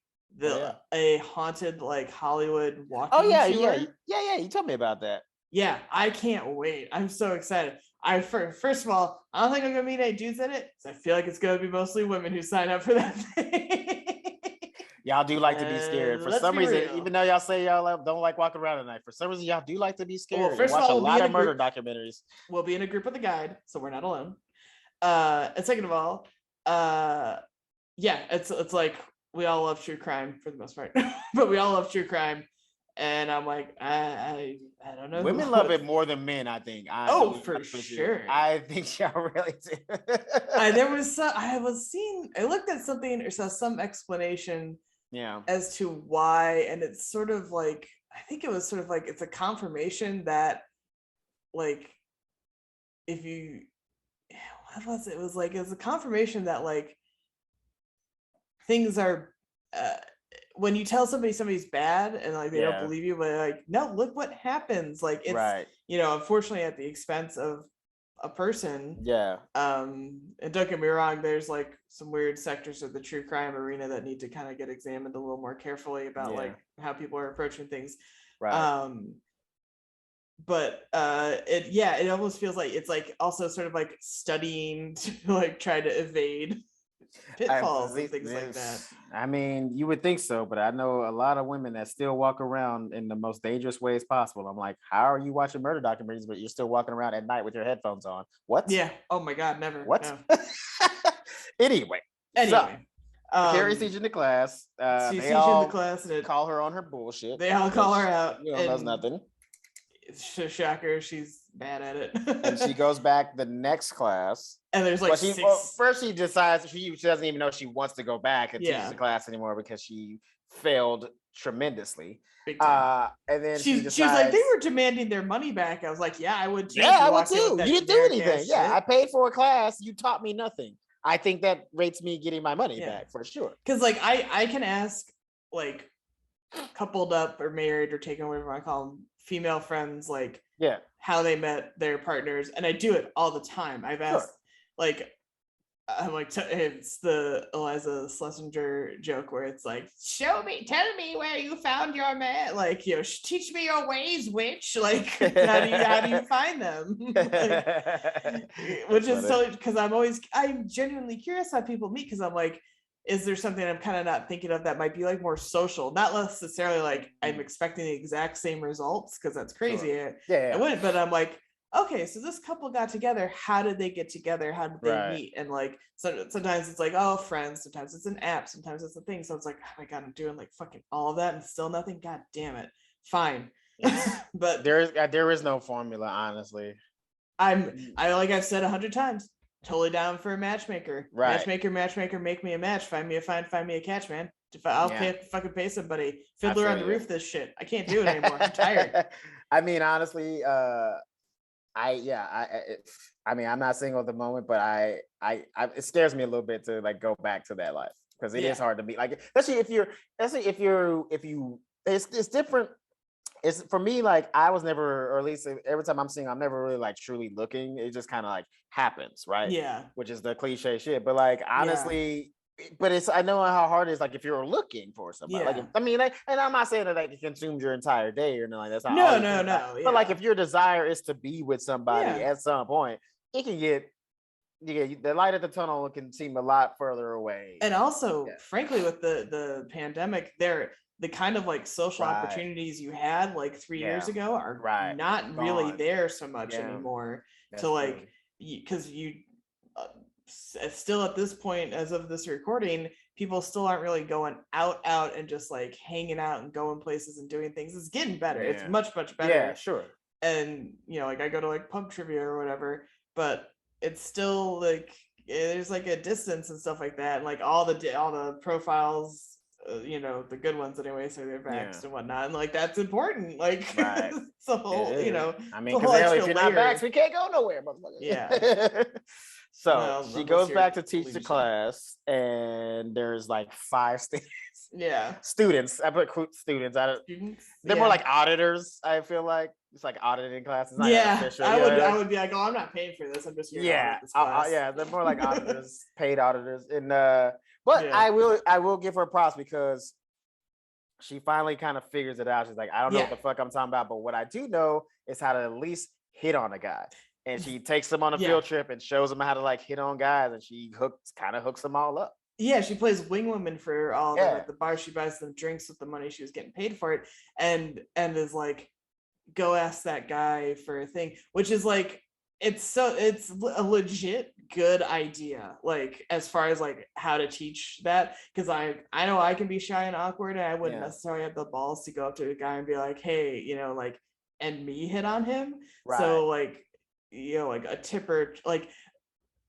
A haunted like Hollywood walking tour. Yeah. You told me about that. Yeah, I can't wait. I'm so excited. First of all, I don't think I'm gonna meet any dudes in it, because I feel like it's gonna be mostly women who sign up for that thing. Y'all do like to be scared. For Let's some be reason, real. even though y'all say y'all don't like walking around at night, for some reason, y'all do like to be scared. Well, first watch of all, a lot of murder documentaries. We'll be in a group with a guide, so we're not alone. And second of all, yeah, it's like we all love true crime for the most part, but we all love true crime. And I'm like, I don't know. Women love it more than men, I think. For sure. I think y'all really do. I looked at something or saw some explanation as to why, and it's sort of like, I think it was sort of like, it's a confirmation that, like, if you, what was it? It was like, it's a confirmation that, like, things are, when you tell somebody's bad and like they don't believe you, but like, no, look what happens. Like, it's unfortunately at the expense of a person. And don't get me wrong, there's like some weird sectors of the true crime arena that need to kind of get examined a little more carefully about like how people are approaching things. But it almost feels like it's like also sort of like studying to like try to evade pitfalls and things like that. I mean, you would think so, but I know a lot of women that still walk around in the most dangerous ways possible. I'm like, how are you watching murder documentaries, but you're still walking around at night with your headphones on? What? Yeah. Oh my God, never. What? No. Anyway. So, Carrie's teaching the class. She's teaching the class, and call her on her bullshit. They all call her out. Knows nothing. Shocker, she's bad at it. And she goes back the next class. And there's like first she decides she doesn't even know she wants to go back and teach the class anymore because she failed tremendously. And then she was like, they were demanding their money back. I was like, yeah, I would too. Yeah, I would too. You didn't do anything. Yeah, I paid for a class. You taught me nothing. I think that rates me getting my money back for sure. Because like I can ask like coupled up or married or taken away, whatever I call them, female friends, like how they met their partners, and I do it all the time. I've asked like, I'm like, it's the Eliza Schlesinger joke where it's like, tell me where you found your man, like, teach me your ways, witch, like how do you find them? Like, which is totally, because I'm genuinely curious how people meet, because I'm like, is there something I'm kind of not thinking of that might be like more social, not necessarily like I'm expecting the exact same results, because that's crazy. I wouldn't, but I'm like, okay, so this couple got together. How did they get together? How did they meet? And like, sometimes it's like, oh, friends. Sometimes it's an app. Sometimes it's a thing. So it's like, oh my God, I'm doing like fucking all of that and still nothing. God damn it. Fine. But there is no formula, honestly. Like I've said 100 times, totally down for a matchmaker. Matchmaker, make me a match. Find me a catch, man. I'll pay somebody. Fiddler on the Roof this shit. I can't do it anymore. I'm tired. I mean, honestly, I mean, I'm not single at the moment, but it scares me a little bit to like go back to that life, because it is hard to be like, especially if you it's different. It's for me, like, I was never, or at least every time I'm single, I'm never really like truly looking. It just kind of like happens, right? Yeah. Which is the cliche shit. But like, honestly, but I know how hard it is, like, if you're looking for somebody. Like, and I'm not saying that like it consumes your entire day or nothing like that. That's not no. But like, if your desire is to be with somebody at some point, it can get the light at the tunnel can seem a lot further away. And also, frankly, with the pandemic, the kind of like social opportunities you had like 3 years ago are not really there so much anymore. That's to like, because you still at this point, as of this recording, people still aren't really going out and just like hanging out and going places and doing things. It's getting better. It's much better. Yeah, sure. And like I go to like pub trivia or whatever, but it's still like there's like a distance and stuff like that, and like all the profiles, the good ones anyway, so they're vaxxed and whatnot, and like that's important, like it's a whole, I mean, because if you're not vaxxed, we can't go nowhere, So she goes back to teach the class, and there's like 5 students. I put students. They're more like auditors. I feel like it's like auditing classes. I would be like, oh, I'm not paying for this. I'm just here. They're more like auditors, paid auditors, and but I will give her props, because she finally kind of figures it out. She's like, I don't know what the fuck I'm talking about, but what I do know is how to at least hit on a guy. And she takes them on a field trip and shows them how to like hit on guys, and she hooks them all up. Yeah, she plays wing woman for all of them Yeah. at the bar. She buys them drinks with the money she was getting paid for it, and is like, go ask that guy for a thing, which is like, it's a legit good idea, like as far as like how to teach that, because I know I can be shy and awkward, and I wouldn't necessarily have the balls to go up to a guy and be like, hey, like, and me hit on him. Right. So like, like a tipper, like,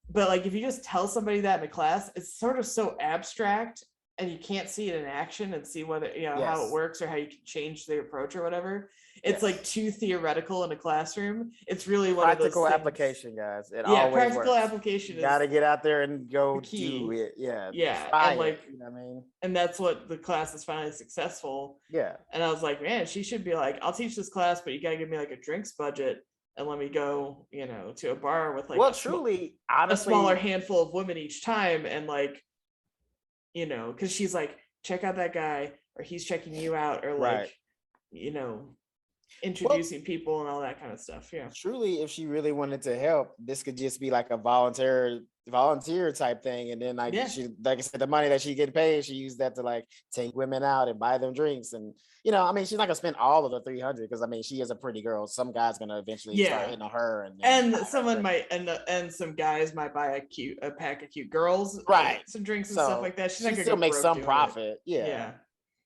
but like if you just tell somebody that in a class, it's sort of so abstract and you can't see it in action and see whether how it works or how you can change the approach or whatever. It's like too theoretical in a classroom. It's really one practical of those application, guys. It yeah, always practical works. application You gotta get out there and go do it. Yeah, try and like it, you know what I mean? And that's what the class is finally successful. Yeah. And I was like, man, she should be like, I'll teach this class, but you gotta give me like a drinks budget and let me go, to a bar with like honestly, a smaller handful of women each time, and like, because she's like, check out that guy, or he's checking you out, or like, introducing people and all that kind of stuff. Yeah. Truly, if she really wanted to help, this could just be like a volunteer type thing, and then like she, like I said, the money that she get paid, she used that to like take women out and buy them drinks, and I mean, she's not gonna spend all of the 300, because I mean, she is a pretty girl. Some guy's gonna eventually start hitting on her, and someone might and some guys might buy a pack of cute girls, some drinks and stuff like that. She's not gonna still make some profit. Yeah.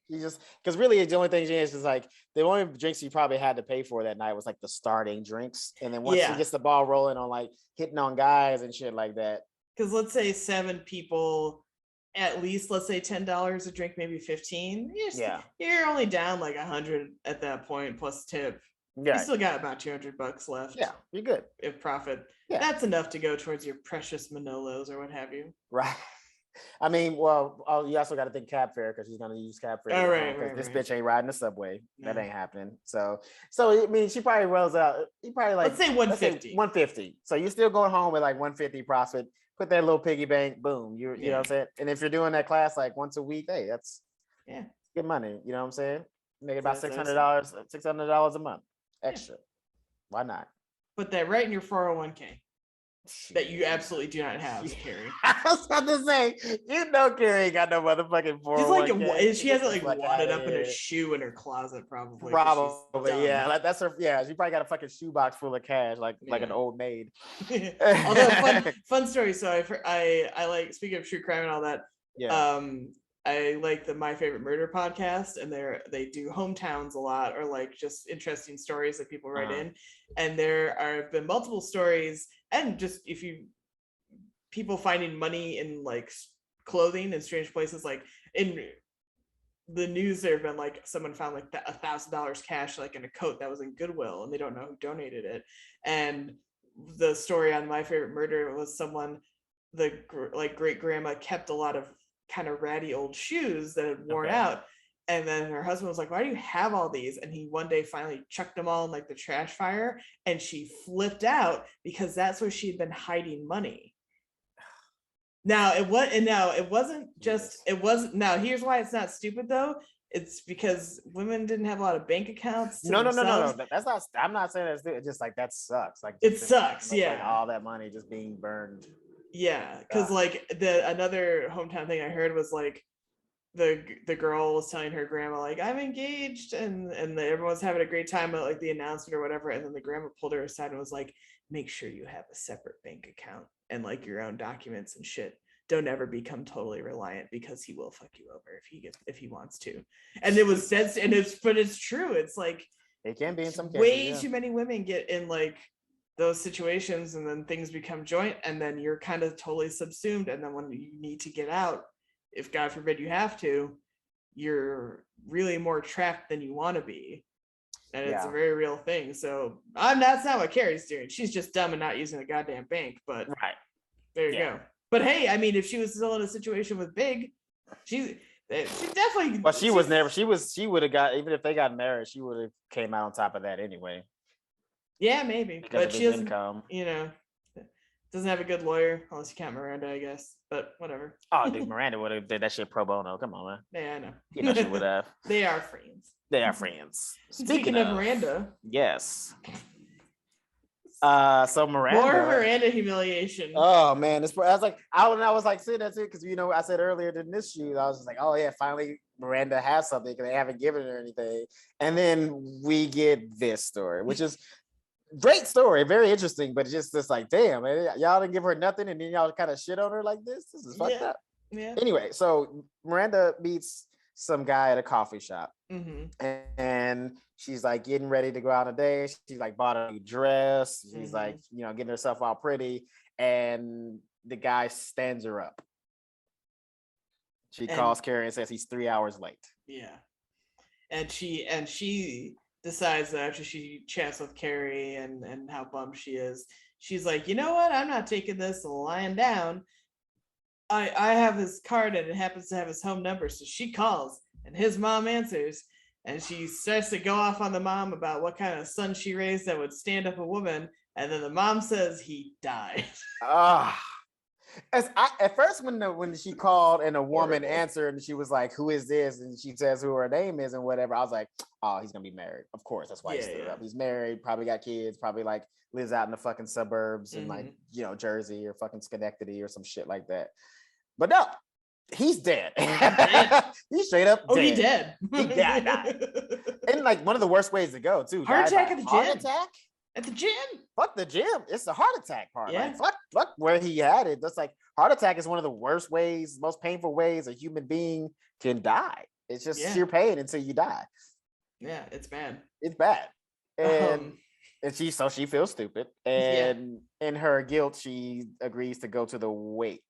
You just, because really the only thing she is like, the only drinks she probably had to pay for that night was like the starting drinks, and then once she gets the ball rolling on like hitting on guys and shit like that, because let's say 7 people, at least let's say $10 a drink, maybe 15. You're only down like 100 at that point plus tip. You still got about $200 left. Yeah, you're good. If profit, that's enough to go towards your precious Manolos or what have you. Right. I mean, well, you also got to think cab fare, because she's gonna use cab fare. Because this bitch ain't riding the subway. No. That ain't happening. So I mean, she probably rolls out. You probably like, let's say 150. 150. So you're still going home with like 150 profit. Put that little piggy bank. Boom. You know what I'm saying? And if you're doing that class like once a week, hey, that's good money. You know what I'm saying? Make about $600 a month extra. Why not? Put that right in your 401k. That you absolutely do not have, Carrie. I was about to say, Carrie ain't got no motherfucking 401k. She's like, she has it like wadded up in a shoe in her closet, probably. Yeah. Like that's her. Yeah, she probably got a fucking shoebox full of cash, like an old maid. Although fun story. So I like, speaking of true crime and all that. Yeah. I like the My Favorite Murder podcast, and they do hometowns a lot, or like just interesting stories that people write in. And there have been multiple stories, and just people finding money in like clothing in strange places. Like in the news, there have been like someone found like $1,000 cash like in a coat that was in Goodwill, and they don't know who donated it. And the story on My Favorite Murder was someone, the like great grandma kept a lot of kind of ratty old shoes that had worn out, and then her husband was like, why do you have all these? And he one day finally chucked them all in like the trash fire, and she flipped out because that's where she'd been hiding money. Now here's why it's not stupid though. It's because women didn't have a lot of bank accounts. No. That's not. I'm not saying that's it's just like that sucks. Like it sucks. Like all that money just being burned. Yeah, because like another hometown thing I heard was like the girl was telling her grandma like, I'm engaged, and everyone's having a great time at like the announcement or whatever, and then the grandma pulled her aside and was like, make sure you have a separate bank account and like your own documents and shit. Don't ever become totally reliant, because he will fuck you over if he wants to. And it was said, but it's true. It's like it can be in some cases. Way too many women get in like those situations, and then things become joint, and then you're kind of totally subsumed, and then when you need to get out, if God forbid you have to, you're really more trapped than you want to be, and it's a very real thing. So that's not what Carrie's doing. She's just dumb and not using the goddamn bank. But there you go. But hey, I mean, if she was still in a situation with Big, she definitely. Well, she was never. She would have got, even if they got married, she would have came out on top of that anyway. Yeah, maybe, but she doesn't. Doesn't have a good lawyer, unless you count Miranda, I guess. But whatever. Oh, dude, Miranda would have did that shit pro bono. Come on, man. Yeah, I know. You know she would have. They are friends. They are friends. Speaking of Miranda. Yes. So More Miranda. Miranda humiliation. Oh man, I was like saying that too because I said earlier in this shoot I was just like, oh yeah, finally Miranda has something because they haven't given her anything, and then we get this story, which is great story, very interesting, but it's just like, damn, man, y'all didn't give her nothing, and then y'all kind of shit on her like this. This is fucked up. Yeah. Anyway, so Miranda meets some guy at a coffee shop, and she's like getting ready to go out on a date. She's like bought a new dress. She's like, getting herself all pretty, and the guy stands her up. She calls Carrie and says he's 3 hours late. Yeah, and she decides that after she chats with Carrie and how bummed she is, she's like, you know what? I'm not taking this lying down. I have his card and it happens to have his home number. So she calls and his mom answers and she starts to go off on the mom about what kind of son she raised that would stand up a woman. And then the mom says he died. At first when she called and a woman answered and she was like, who is this? And she says who her name is and whatever. I was like, oh, he's gonna be married. Of course, that's why he stood up. He's married, probably got kids, probably like lives out in the fucking suburbs in like, Jersey or fucking Schenectady or some shit like that. But no, he's dead. He's straight up dead. He dead. He died. And like one of the worst ways to go too. Heart attack at the gym. Heart attack? At the gym. Fuck the gym. It's the heart attack part. Yeah. Like, fuck where he had it. That's like heart attack is one of the worst ways, most painful ways a human being can die. It's just sheer pain until you die. Yeah, it's bad. It's bad. And she feels stupid. And in her guilt, she agrees to go to the wake.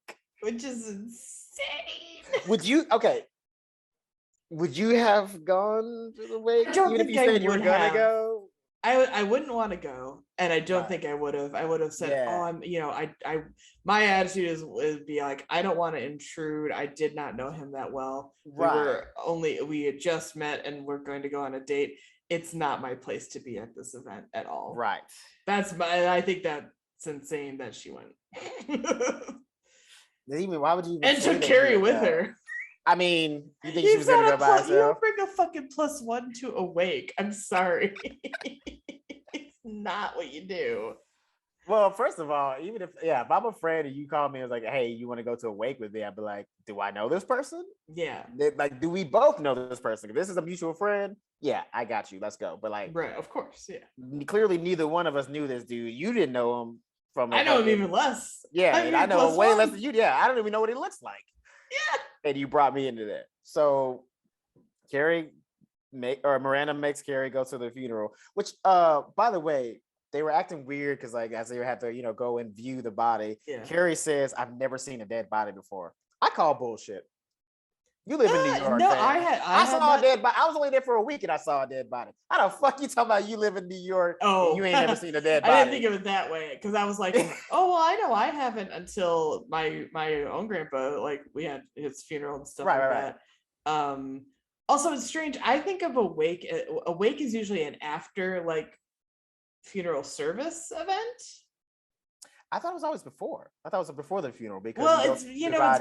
Which is insane. Would you have gone to the wake? I don't even think if you I said you were gonna go? I wouldn't want to go, and I don't think I would have. I would have said, "Oh, I'm." My attitude would be like, I don't want to intrude. I did not know him that well. We had just met, and we're going to go on a date. It's not my place to be at this event at all. Right. I think that's insane that she went. Why would you? And took Carrie with her. I mean, you think she was gonna go by herself? You don't bring a fucking +1 to a wake. I'm sorry. It's not what you do. Well, first of all, if I'm a friend and you call me and was like, hey, you want to go to a wake with me? I'd be like, do I know this person? Yeah. Like, do we both know this person? If this is a mutual friend, yeah, I got you. Let's go. But like, right, of course, yeah. Clearly, neither one of us knew this dude. You didn't know him from. I know him even less. Yeah, and I know him way less than you. Yeah, I don't even know what he looks like. Yeah. And you brought me into that. So Miranda makes Carrie go to the funeral, which by the way, they were acting weird because like as they had to, go and view the body. Yeah. Carrie says, I've never seen a dead body before. I call bullshit. You live in New York. No, I saw a dead body. I was only there for a week and I saw a dead body. How the fuck you talking about you live in New York? Oh, you ain't never seen a dead body. I didn't think of it that way because I was like, oh well, I know I haven't until my own grandpa. Like we had his funeral and stuff that. Also, it's strange. I think of a wake. A wake is usually an after like funeral service event. I thought it was always before. I thought it was before the funeral because it's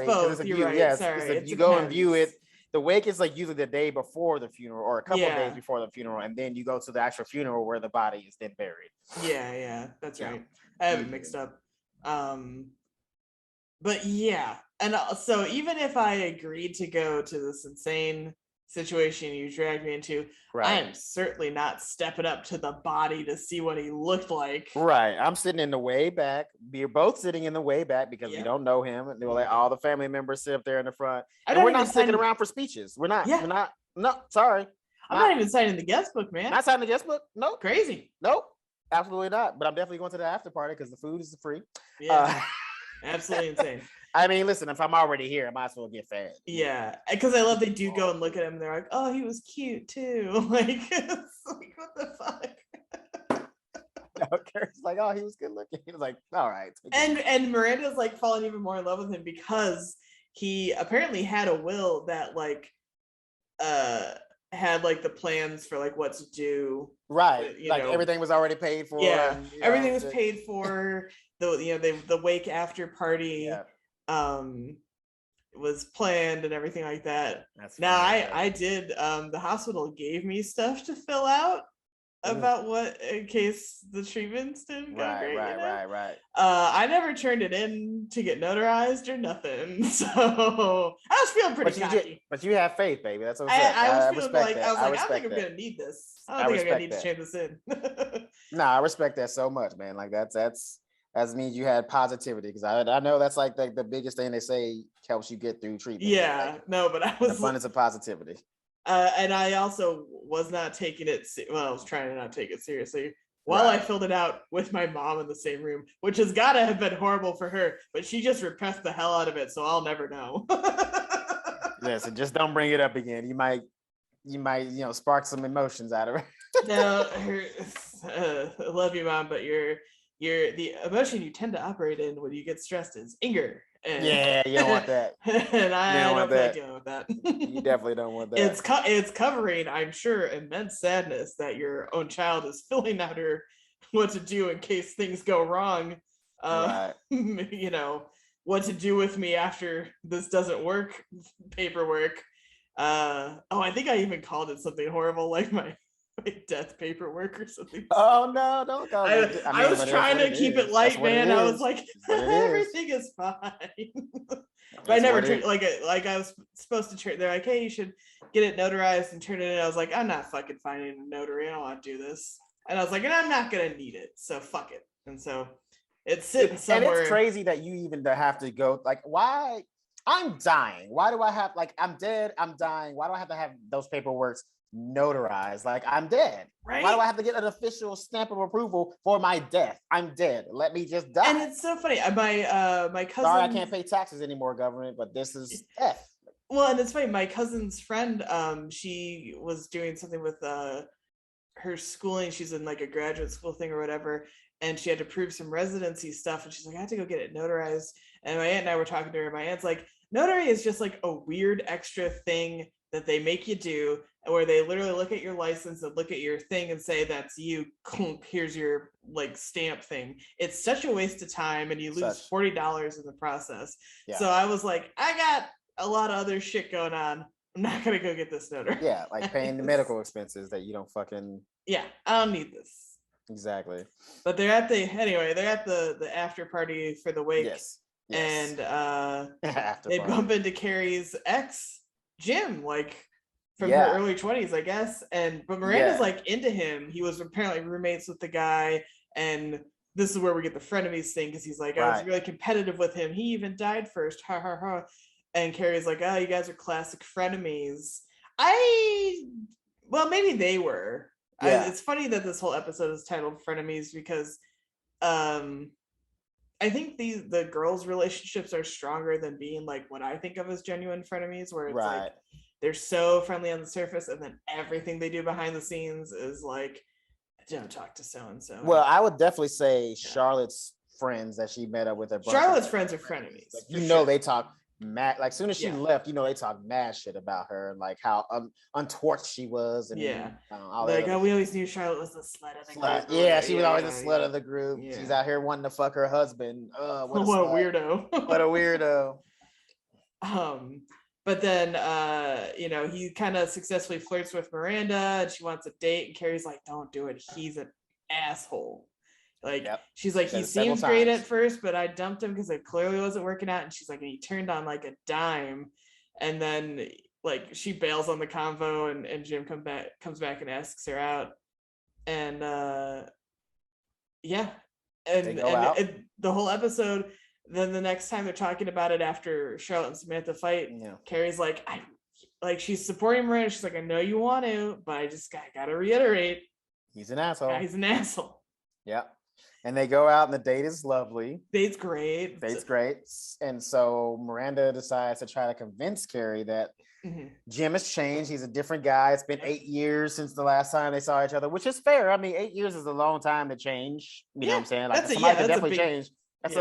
both. You're right. Yes, sorry, you go and view it. The wake is like usually the day before the funeral or a couple of days before the funeral, and then you go to the actual funeral where the body is then buried. Yeah, that's right. I have it mixed up. But yeah, and so even if I agreed to go to this insane situation you dragged me into, I am certainly not stepping up to the body to see what he looked like. Right. I'm sitting in the way back. We're both sitting in the way back because we don't know him. And they were like all the family members sit up there in the front. And we're not sticking around for speeches. We're not. No, sorry. I'm not even signing the guest book, man. Not signing the guest book? Nope. Crazy. Nope. Absolutely not. But I'm definitely going to the after party because the food is free. Yeah. Absolutely insane. I mean, listen, if I'm already here, I might as well get fed. Yeah, because I love they do go and look at him and they're like, oh, he was cute too. Like, it's like, what the fuck? No, Carrie's like, oh, he was good looking. He was like, all right. And Miranda's like falling even more in love with him because he apparently had a will that like had like the plans for like what to do. Right. Like everything was already paid for. Yeah. And, everything was paid for. The wake after party. Yeah. Was planned and everything like that. I did the hospital gave me stuff to fill out about what in case the treatments didn't go great. Right. I never turned it in to get notarized or nothing, so I was feeling pretty cocky. But you have faith, baby. That's what I was feeling like I was like, I don't think I'm gonna need this. I don't think I'm gonna need to change this in. No, I respect that so much, man. Like that means you had positivity, because I know that's like the biggest thing they say helps you get through treatment. Yeah, like, no, but I was an abundance of positivity. And I also was not taking it. Well, I was trying to not take it seriously while I filled it out with my mom in the same room, which has got to have been horrible for her. But she just repressed the hell out of it, so I'll never know. Listen, just don't bring it up again. You might spark some emotions out of her. No, I love you, Mom, but the emotion you tend to operate in when you get stressed is anger. And, you don't want that. And I don't feel like dealing with that. You definitely don't want that. It's covering, I'm sure, immense sadness that your own child is filling out what to do in case things go wrong. What to do with me after this doesn't work paperwork. I think I even called it something horrible, like my death paperwork or something. Oh no, don't call it. I was trying to keep it light, man. I was like, everything is fine. But I never turned like I was supposed to turn. They're like, hey, you should get it notarized and turn it in. I was like, I'm not fucking finding a notary. I don't want to do this. And I was like, and I'm not gonna need it, so fuck it. And so it's sitting somewhere. And it's crazy that you even have to go. Like, why? I'm dying. Why do I have I'm dead? I'm dying. Why do I have to have those paperworks notarized? Like, I'm dead. Right? Why do I have to get an official stamp of approval for my death? I'm dead. Let me just die. And it's so funny. My cousin. Sorry, I can't pay taxes anymore, government. But this is death. Well, and it's funny. My cousin's friend, she was doing something with her schooling. She's in like a graduate school thing or whatever, and she had to prove some residency stuff. And she's like, I had to go get it notarized. And my aunt and I were talking to her. My aunt's like, notary is just like a weird extra thing that they make you do, where they literally look at your license and look at your thing and say, that's you, here's your like stamp thing. It's such a waste of time, and you lose $40 in the process. Yeah. So I was like, I got a lot of other shit going on. I'm not gonna go get this notary. Yeah, like paying the medical expenses that you don't fucking. Yeah, I don't need this. Exactly. But they're at the after party for the wake. Yes. And they bump into Carrie's ex, Jim, like from her early 20s, I guess. But Miranda's like into him. He was apparently roommates with the guy, and this is where we get the frenemies thing, because he's like, I was really competitive with him. He even died first. Ha ha ha. And Carrie's like, oh, you guys are classic frenemies. Well, maybe they were. Yeah. It's funny that this whole episode is titled Frenemies, because I think the girls' relationships are stronger than being like what I think of as genuine frenemies, where it's like they're so friendly on the surface, and then everything they do behind the scenes is like, don't talk to so-and-so. Well, I would definitely say Charlotte's friends that she met up with. Charlotte's friends are frenemies. Like, they talk mad. Like, soon as she left, they talk mad shit about her, and like how untorched she was. And like, we always knew Charlotte was the slut of the group. Yeah, she was always the slut of the group. Yeah. She's out here wanting to fuck her husband. What a weirdo. What a weirdo. But then he kind of successfully flirts with Miranda, and she wants a date, and Carrie's like, don't do it. He's an asshole. Like, she's like, he seems great at first, but I dumped him because it clearly wasn't working out. And she's like, and he turned on like a dime. And then like she bails on the convo, and Jim comes back and asks her out. And and the whole episode, then the next time they're talking about it after Charlotte and Samantha fight, Carrie's like, she's supporting Miranda. She's like, I know you want to, but I gotta reiterate, he's an asshole. He's an asshole. Yeah. And they go out, and the date is lovely. Date's great. And so Miranda decides to try to convince Carrie that Jim has changed. He's a different guy. It's been 8 years since the last time they saw each other, which is fair. I mean, 8 years is a long time to change. You know what I'm saying? Like, somebody could definitely change. That's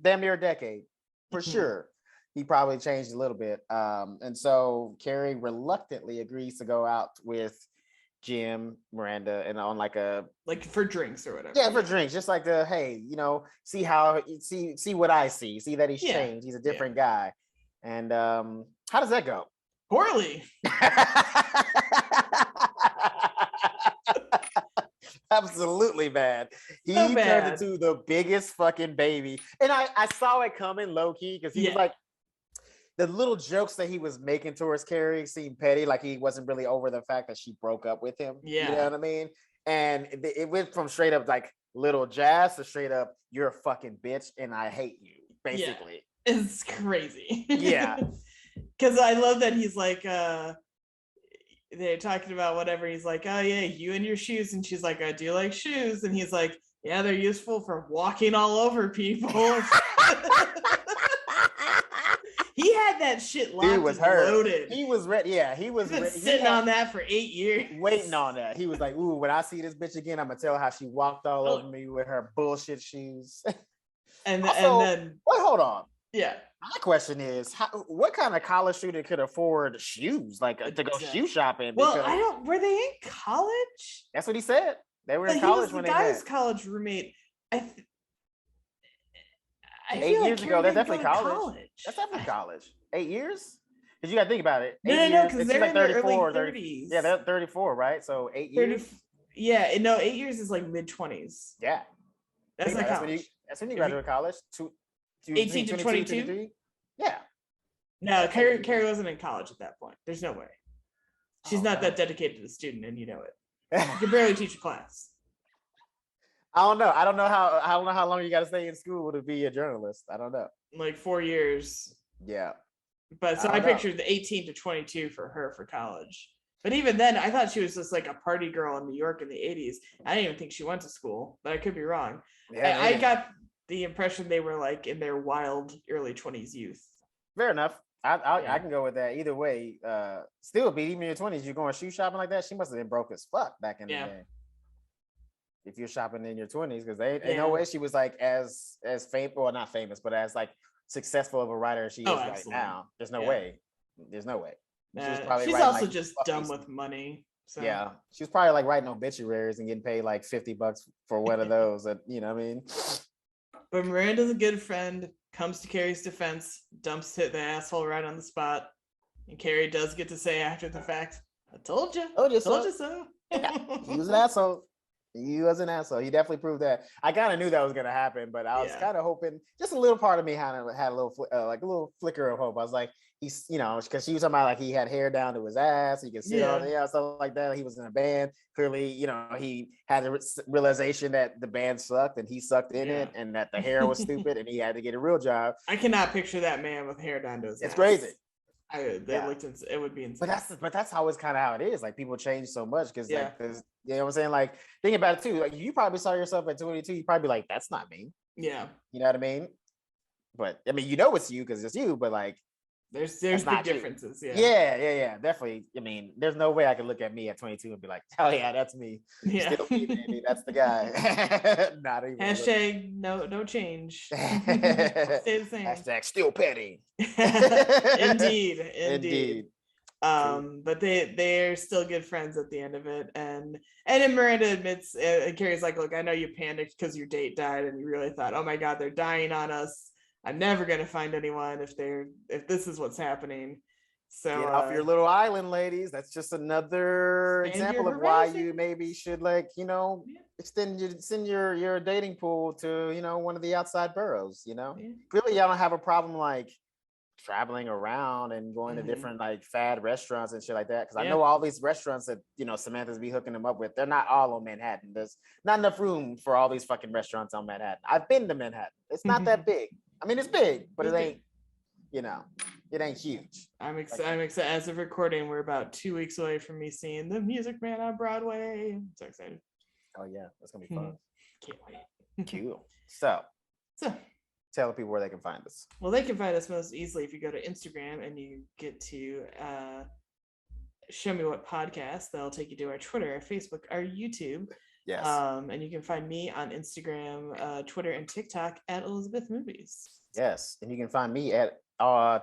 damn near a decade for sure. He probably changed a little bit. And so Carrie reluctantly agrees to go out with Jim, Miranda, and on like for drinks or whatever. Yeah, for drinks, just like see what I see that he's changed. He's a different guy. And how does that go? Poorly. absolutely bad. He So turned bad. into the biggest fucking baby. And I saw it coming low key because he was like, the little jokes that he was making towards Carrie seemed petty, like he wasn't really over the fact that she broke up with him. Yeah. You know what I mean? And it went from straight up like little jazz to straight up, you're a fucking bitch and I hate you, basically. Yeah. It's crazy. Yeah. Because I love that he's like, they're talking about whatever. He's like, oh yeah, you and your shoes. And she's like, I do like shoes. And he's like, yeah, they're useful for walking all over people. He had that shit locked and loaded. He was ready. Yeah, he was sitting on that for 8 years. Waiting on that. He was like, ooh, when I see this bitch again, I'm going to tell her how she walked all over me with her bullshit shoes. And also, then... Wait, hold on. Yeah. My question is, what kind of college student could afford shoes, like to go shoe shopping? Well, were they in college? That's what he said. They were in college when they met. He was the guy's college roommate. I 8 years ago, that's definitely college. That's definitely college. 8 years? Because you got to think about it. No, because they're in their early 30s. Yeah, they're 34, right? So 8 years? 30, yeah, no, 8 years is like mid-20s. Yeah. That's like college. That's when you graduate college. 18 to 22? Yeah. No, Carrie wasn't in college at that point. There's no way. She's not that dedicated to the student, and you know it. You can barely teach a class. I don't know. I don't know how long you got to stay in school to be a journalist. I don't know. Like 4 years. Yeah. But so I pictured the 18 to 22 for her for college. But even then, I thought she was just like a party girl in New York in the 80s. I didn't even think she went to school, but I could be wrong. Yeah, I got the impression they were like in their wild early 20s youth. Fair enough. I can go with that. Either way, still be even in your 20s, you're going shoe shopping like that. She must have been broke as fuck back in the day. If you're shopping in your 20s, because ain't no way she was like as famous, or not famous, but as like successful of a writer as she is right now. There's no way. There's no way. She's also like just dumb with money. So. Yeah, she was probably like writing obituaries and getting paid like $50 for one of those. You know what I mean? But Miranda's a good friend, comes to Carrie's defense, dumps the asshole right on the spot. And Carrie does get to say after the fact, I told you. Told you so. Yeah, he was an asshole. He was an asshole. He definitely proved that. I kind of knew that was going to happen, but I was kind of hoping, just a little part of me had a little flicker of hope. I was like, he's, because she was talking about like he had hair down to his ass, he could sit on stuff like that. He was in a band. Clearly, he had a realization that the band sucked and he sucked in it, and that the hair was stupid and he had to get a real job. I cannot picture that man with hair down to his ass. It's crazy. It would be insane. But that's how it's kind of how it is. Like people change so much because you know what I'm saying? Like think about it too. Like you probably saw yourself at 22, you probably be like, that's not me. Yeah. You know what I mean? But I mean, it's you because it's you, but like there's big differences. Yeah, definitely. I mean, there's no way I could look at me at 22 and be like, oh yeah, that's me. Yeah. Still me, baby. That's the guy. Not even hashtag no change. Stay the same. Hashtag still petty. Indeed. But they're still good friends at the end of it, and then Miranda admits, and Carrie's like, look, I know you panicked because your date died and you really thought, oh my god, they're dying on us, I'm never gonna find anyone if this is what's happening. So get off your little island, ladies. That's just another example of why you maybe should extend your dating pool to one of the outside boroughs. Clearly y'all don't have a problem like traveling around and going to different like fad restaurants and shit like that, because I know all these restaurants that Samantha's be hooking them up with, they're not all on Manhattan. There's not enough room for all these fucking restaurants on Manhattan. I've been to Manhattan. It's not that big. I mean, it's big, but it ain't it ain't huge. I'm excited. As of recording, we're about 2 weeks away from me seeing The Music Man on Broadway. I'm so excited. Oh yeah, that's gonna be fun. Can't wait. Cool. So tell the people where they can find us. Well, they can find us most easily if you go to Instagram and you get to Show Me What Podcast. That'll take you to our Twitter, our Facebook, our YouTube. Yes. And you can find me on Instagram, Twitter, and TikTok at Elizabeth Movies. Yes, and you can find me at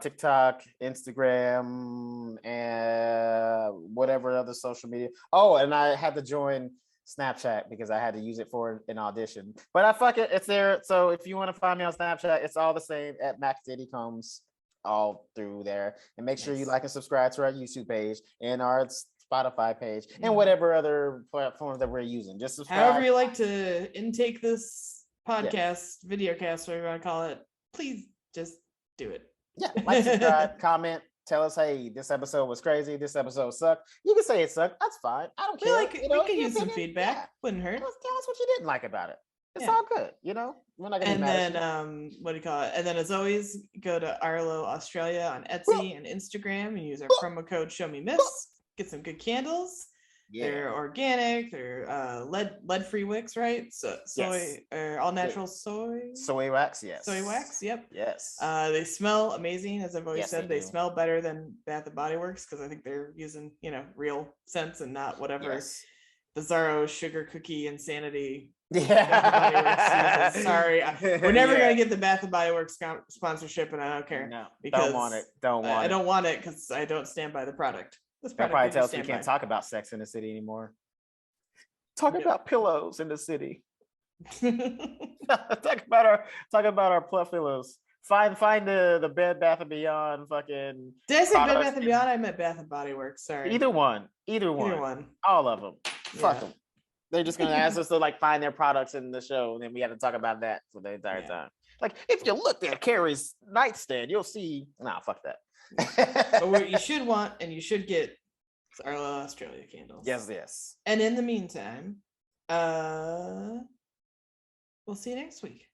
TikTok, Instagram, and whatever other social media. Oh, and I had to join Snapchat because I had to use it for an audition. But I fuck it, it's there. So if you want to find me on Snapchat, it's all the same at Mack Combs all through there. And make sure you like and subscribe to our YouTube page and our Spotify page, and whatever other platforms that we're using. Just subscribe. However you like to intake this podcast, videocast, whatever you want to call it, please just do it. Yeah, like, subscribe, comment, tell us, hey, this episode was crazy, this episode sucked. You can say it sucked, that's fine. I don't care. We could use some feedback. Yeah. Wouldn't hurt. Tell us what you didn't like about it. It's all good, We're not gonna and then what do you call it? And then as always, go to Arlo Australia on Etsy and Instagram and use our promo code Show Me Miss. Get some good candles. Yeah. They're organic. They're lead-free wicks, right? So soy, all natural soy wax. Yes. Soy wax. Yep. Yes. They smell amazing, as I've always said. They smell better than Bath and Body Works because I think they're using real scents and not whatever bizarro sugar cookie insanity. Yeah. Sorry, we're never gonna get the Bath and Body Works sponsorship, and I don't care. No, because I don't want it because I don't stand by the product. That probably tells me we can't talk about Sex in the City anymore. Talk about pillows in the city. talk about our plush pillows. Find the Bed Bath and Beyond fucking. Did I say Bed Bath and Beyond? I meant Bath and Body Works. Sorry. Either one. All of them. Fuck them. They're just gonna ask us to find their products in the show, and then we have to talk about that for the entire time. Like, if you look at Carrie's nightstand, you'll see. Nah, fuck that. But what you should want and you should get is Arlo Australia candles. Yes. And in the meantime, we'll see you next week.